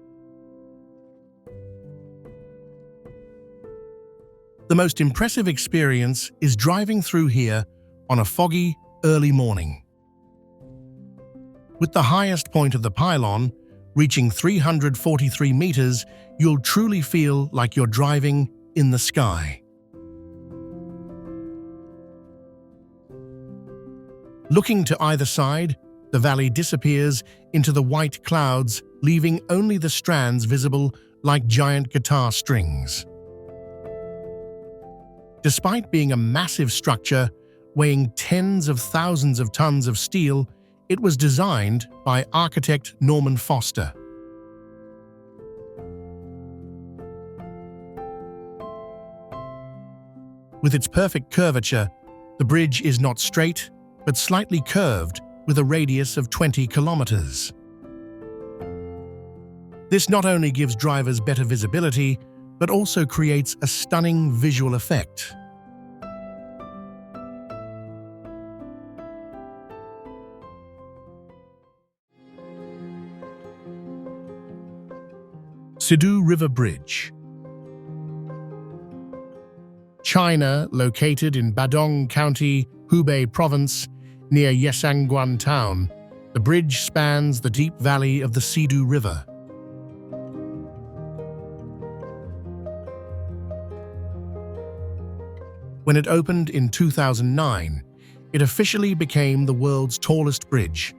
The most impressive experience is driving through here on a foggy, early morning. With the highest point of the pylon, reaching 343 meters, you'll truly feel like you're driving in the sky. Looking to either side, the valley disappears into the white clouds, leaving only the strands visible like giant guitar strings. Despite being a massive structure, weighing tens of thousands of tons of steel, it was designed by architect Norman Foster. With its perfect curvature, the bridge is not straight, but slightly curved with a radius of 20 kilometers. This not only gives drivers better visibility, but also creates a stunning visual effect. Sidu River Bridge. China, located in Badong County, Hubei Province, near Yesangguan town, the bridge spans the deep valley of the Sidu River. When it opened in 2009, it officially became the world's tallest bridge,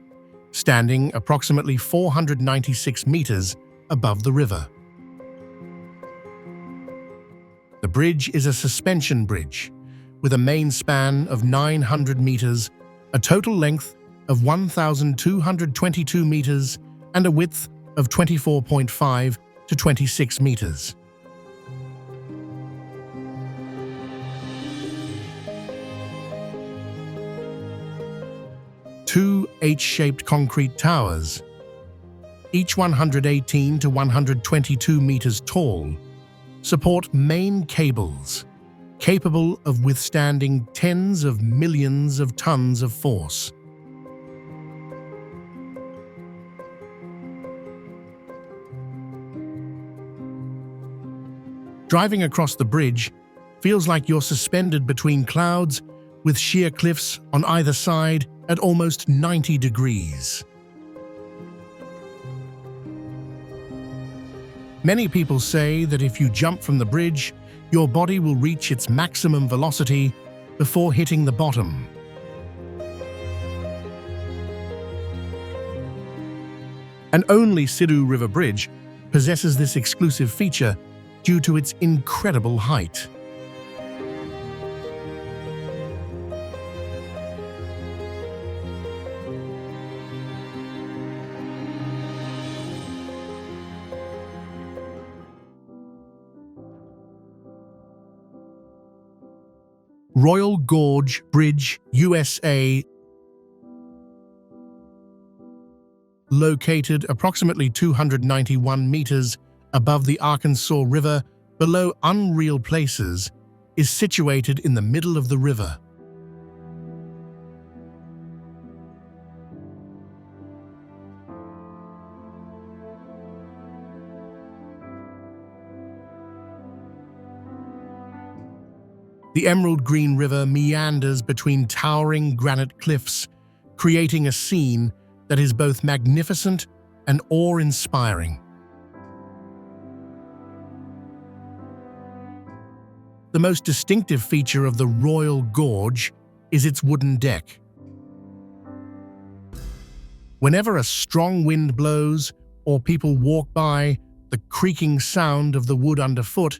standing approximately 496 meters above the river. The bridge is a suspension bridge, with a main span of 900 meters, a total length of 1,222 meters, and a width of 24.5 to 26 meters. Two H-shaped concrete towers, each 118 to 122 meters tall, support main cables capable of withstanding tens of millions of tons of force. Driving across the bridge feels like you're suspended between clouds with sheer cliffs on either side at almost 90 degrees. Many people say that if you jump from the bridge, your body will reach its maximum velocity before hitting the bottom. And only Sidu River Bridge possesses this exclusive feature due to its incredible height. Royal Gorge Bridge, USA. Located approximately 291 meters above the Arkansas River, below Unreal Places, is situated in the middle of the river. The emerald green river meanders between towering granite cliffs, creating a scene that is both magnificent and awe-inspiring. The most distinctive feature of the Royal Gorge is its wooden deck. Whenever a strong wind blows or people walk by, the creaking sound of the wood underfoot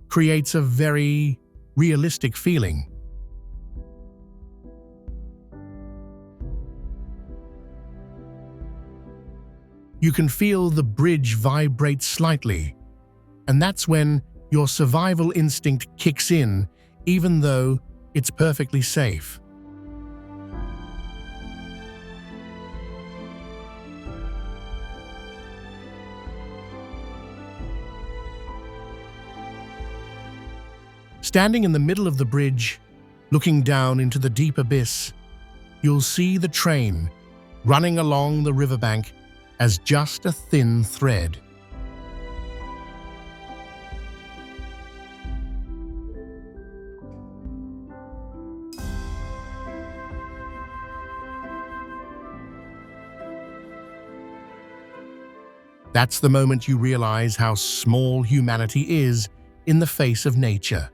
creates a very realistic feeling. You can feel the bridge vibrate slightly, and that's when your survival instinct kicks in, even though it's perfectly safe. Standing in the middle of the bridge, looking down into the deep abyss, you'll see the train running along the riverbank as just a thin thread. That's the moment you realize how small humanity is in the face of nature.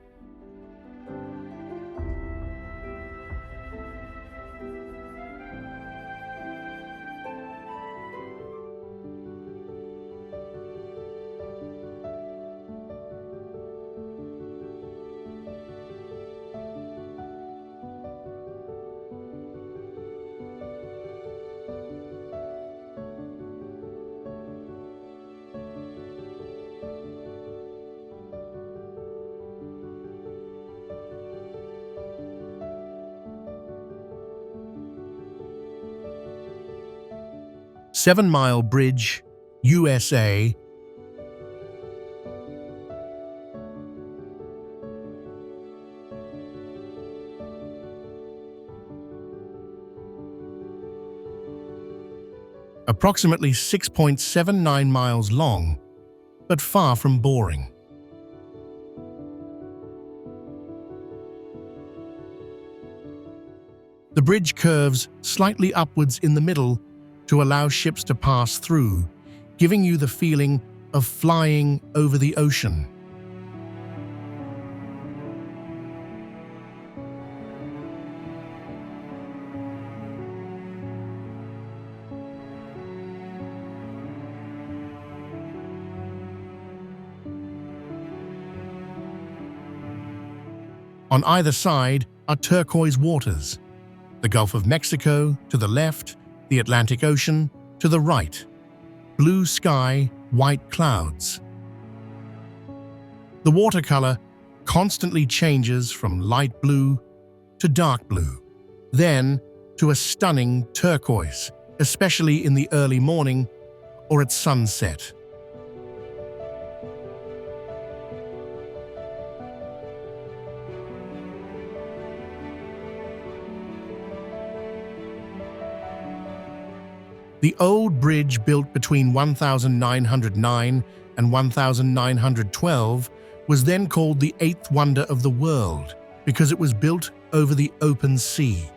Seven-Mile Bridge, USA. Approximately 6.79 miles long, but far from boring. The bridge curves slightly upwards in the middle to allow ships to pass through, giving you the feeling of flying over the ocean. On either side are turquoise waters, the Gulf of Mexico to the left, the Atlantic Ocean to the right, blue sky, white clouds. The watercolor constantly changes from light blue to dark blue, then to a stunning turquoise, especially in the early morning or at sunset. The old bridge, built between 1909 and 1912, was then called the Eighth Wonder of the World because it was built over the open sea.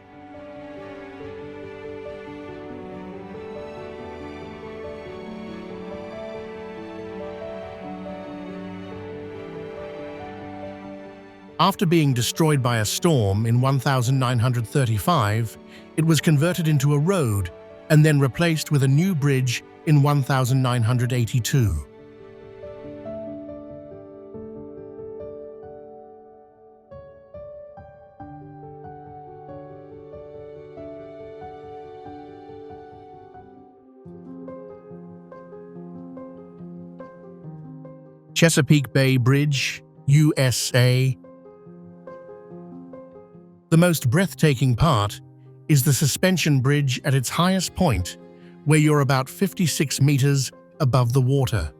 After being destroyed by a storm in 1935, it was converted into a road and then replaced with a new bridge in 1982. Chesapeake Bay Bridge, USA. The most breathtaking part is the suspension bridge at its highest point, where you're about 56 meters above the water.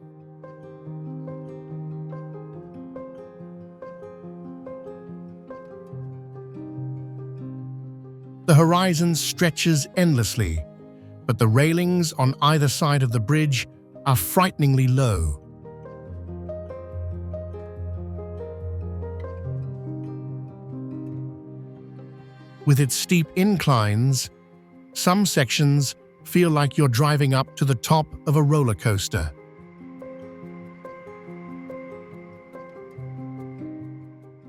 The horizon stretches endlessly, but the railings on either side of the bridge are frighteningly low. With its steep inclines, some sections feel like you're driving up to the top of a roller coaster.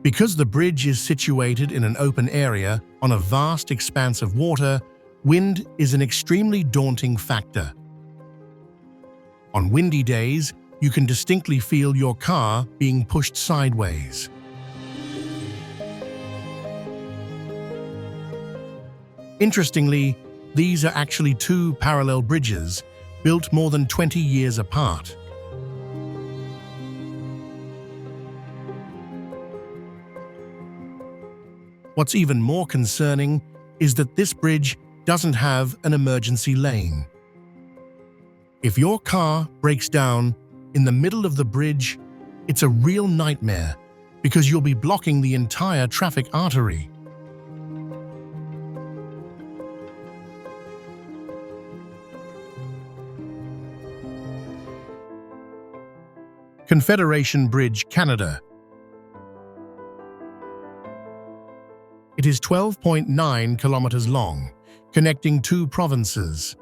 Because the bridge is situated in an open area on a vast expanse of water, wind is an extremely daunting factor. On windy days, you can distinctly feel your car being pushed sideways. Interestingly, these are actually two parallel bridges built more than 20 years apart. What's even more concerning is that this bridge doesn't have an emergency lane. If your car breaks down in the middle of the bridge, it's a real nightmare because you'll be blocking the entire traffic artery. Confederation Bridge, Canada. It is 12.9 kilometers long, connecting two provinces.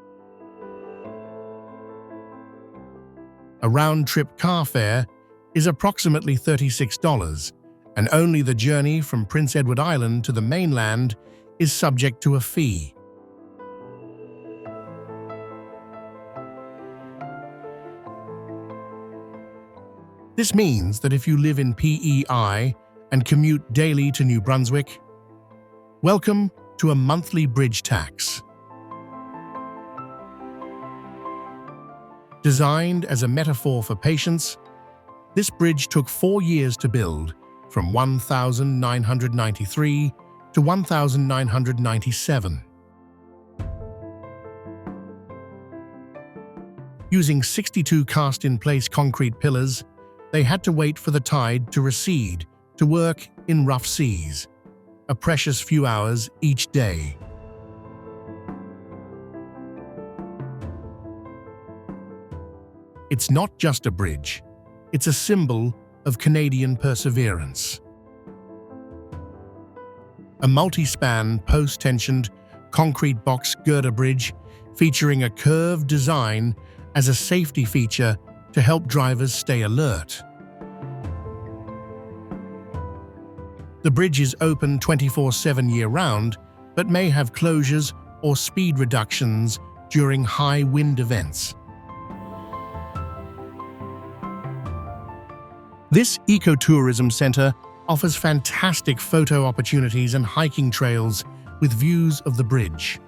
A round-trip car fare is approximately $36, and only the journey from Prince Edward Island to the mainland is subject to a fee. This means that if you live in PEI and commute daily to New Brunswick, welcome to a monthly bridge tax. Designed as a metaphor for patience, this bridge took 4 years to build, from 1993 to 1997. Using 62 cast-in-place concrete pillars, they had to wait for the tide to recede to work in rough seas, a precious few hours each day. It's not just a bridge, it's a symbol of Canadian perseverance. A multi-span, post-tensioned, concrete box girder bridge featuring a curved design as a safety feature to help drivers stay alert. The bridge is open 24/7 year-round, but may have closures or speed reductions during high wind events. This ecotourism center offers fantastic photo opportunities and hiking trails with views of the bridge.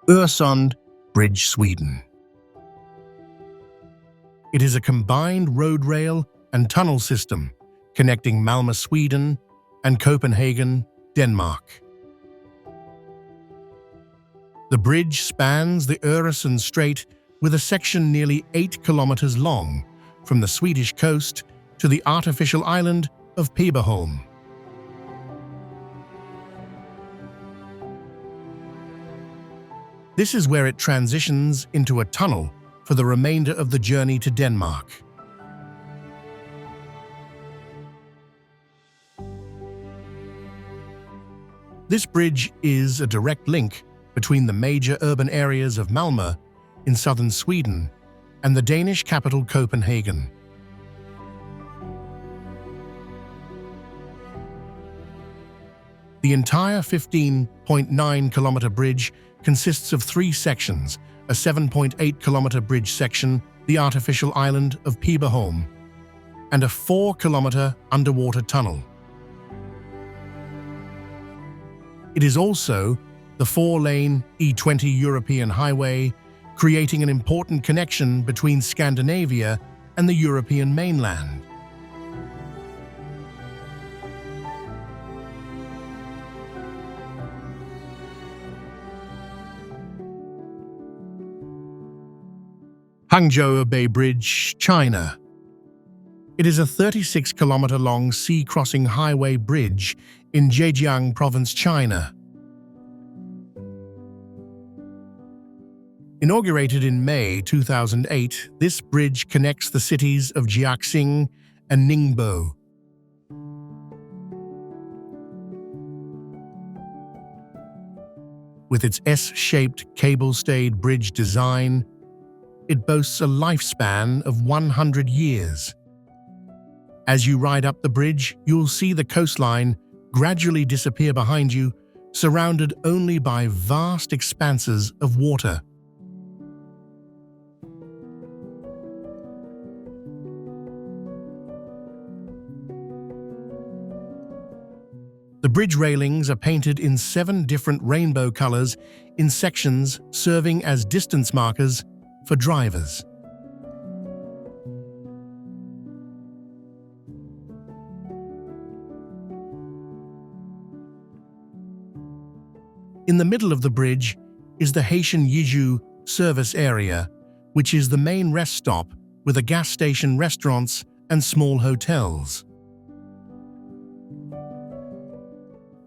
Öresund Bridge, Sweden. It is a combined road rail and tunnel system connecting Malmö, Sweden, and Copenhagen, Denmark. The bridge spans the Öresund Strait with a section nearly 8 kilometers long, from the Swedish coast to the artificial island of Peberholm. This is where it transitions into a tunnel for the remainder of the journey to Denmark. This bridge is a direct link between the major urban areas of Malmö in southern Sweden and the Danish capital Copenhagen. The entire 15.9-kilometer bridge consists of 3 sections: a 7.8-kilometer bridge section, the artificial island of Peberholm, and a 4-kilometer underwater tunnel. It is also the 4-lane E20 European highway, creating an important connection between Scandinavia and the European mainland. Hangjo Bay Bridge, China. It is a 36-kilometer-long sea-crossing highway bridge in Zhejiang Province, China. Inaugurated in May 2008, this bridge connects the cities of Jiaxing and Ningbo. With its S-shaped cable-stayed bridge design, it boasts a lifespan of 100 years. As you ride up the bridge, you'll see the coastline gradually disappear behind you, surrounded only by vast expanses of water. The bridge railings are painted in 7 different rainbow colors in sections, serving as distance markers for drivers. In the middle of the bridge is the Haitian Yiju service area, which is the main rest stop with a gas station, restaurants, and small hotels.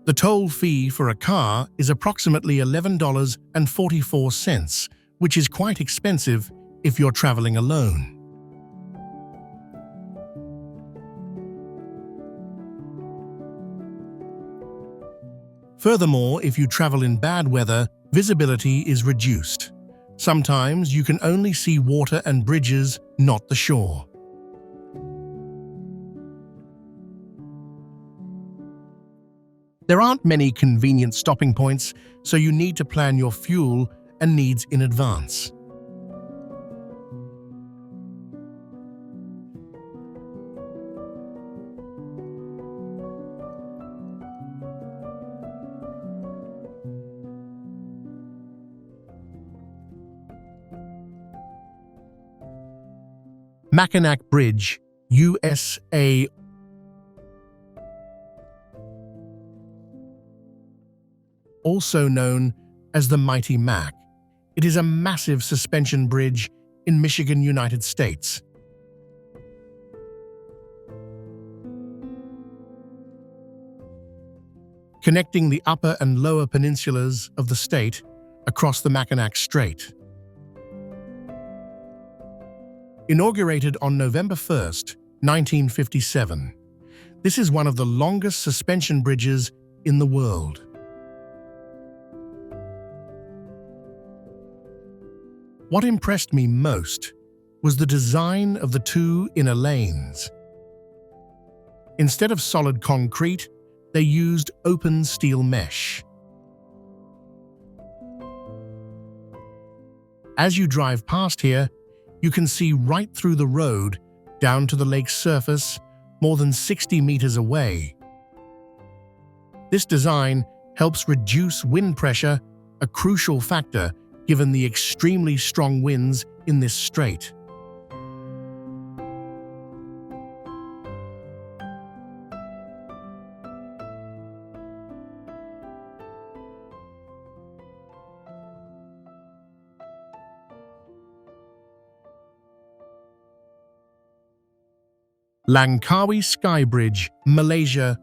The toll fee for a car is approximately $11.44, which is quite expensive if you're traveling alone. Furthermore, if you travel in bad weather, visibility is reduced. Sometimes you can only see water and bridges, not the shore. There aren't many convenient stopping points, so you need to plan your fuel and needs in advance. Machinak Bridge, USA. Also known as the Mighty Mac. It is a massive suspension bridge in Michigan, United States. Connecting the upper and lower peninsulas of the state across the Mackinac Strait. Inaugurated on November 1, 1957. This is one of the longest suspension bridges in the world. What impressed me most was the design of the two inner lanes. Instead of solid concrete, they used open steel mesh. As you drive past here, you can see right through the road down to the lake's surface, more than 60 meters away. This design helps reduce wind pressure, a crucial factor given the extremely strong winds in this strait. Lancawi Skybridge, Malaysia.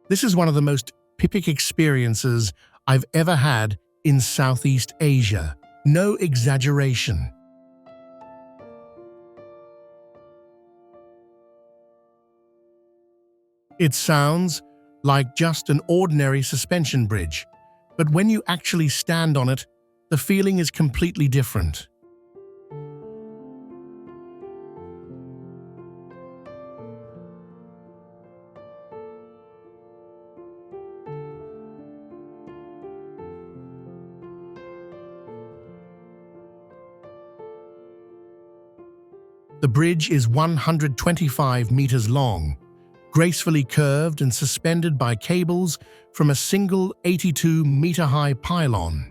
This is one of the most epic experiences I've ever had in Southeast Asia. No exaggeration. It sounds like just an ordinary suspension bridge, but when you actually stand on it, the feeling is completely different. The bridge is 125 meters long, gracefully curved and suspended by cables from a single 82-meter-high pylon.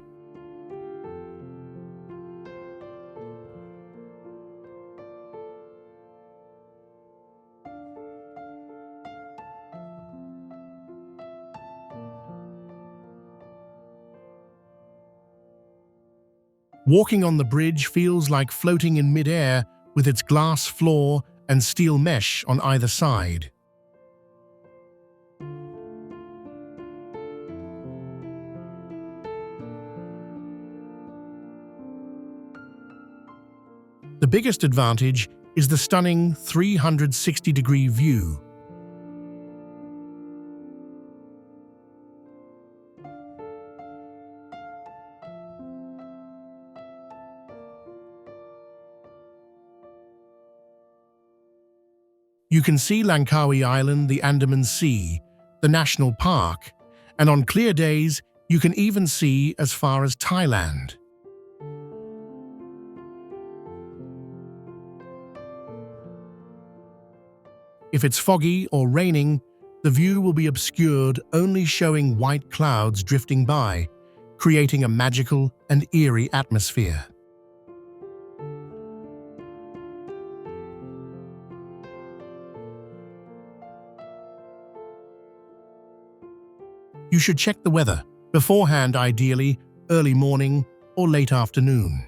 Walking on the bridge feels like floating in mid-air with its glass floor and steel mesh on either side. The biggest advantage is the stunning 360-degree view. You can see Langkawi Island, the Andaman Sea, the national park, and on clear days, you can even see as far as Thailand. If it's foggy or raining, the view will be obscured, only showing white clouds drifting by, creating a magical and eerie atmosphere. You should check the weather beforehand, ideally early morning or late afternoon.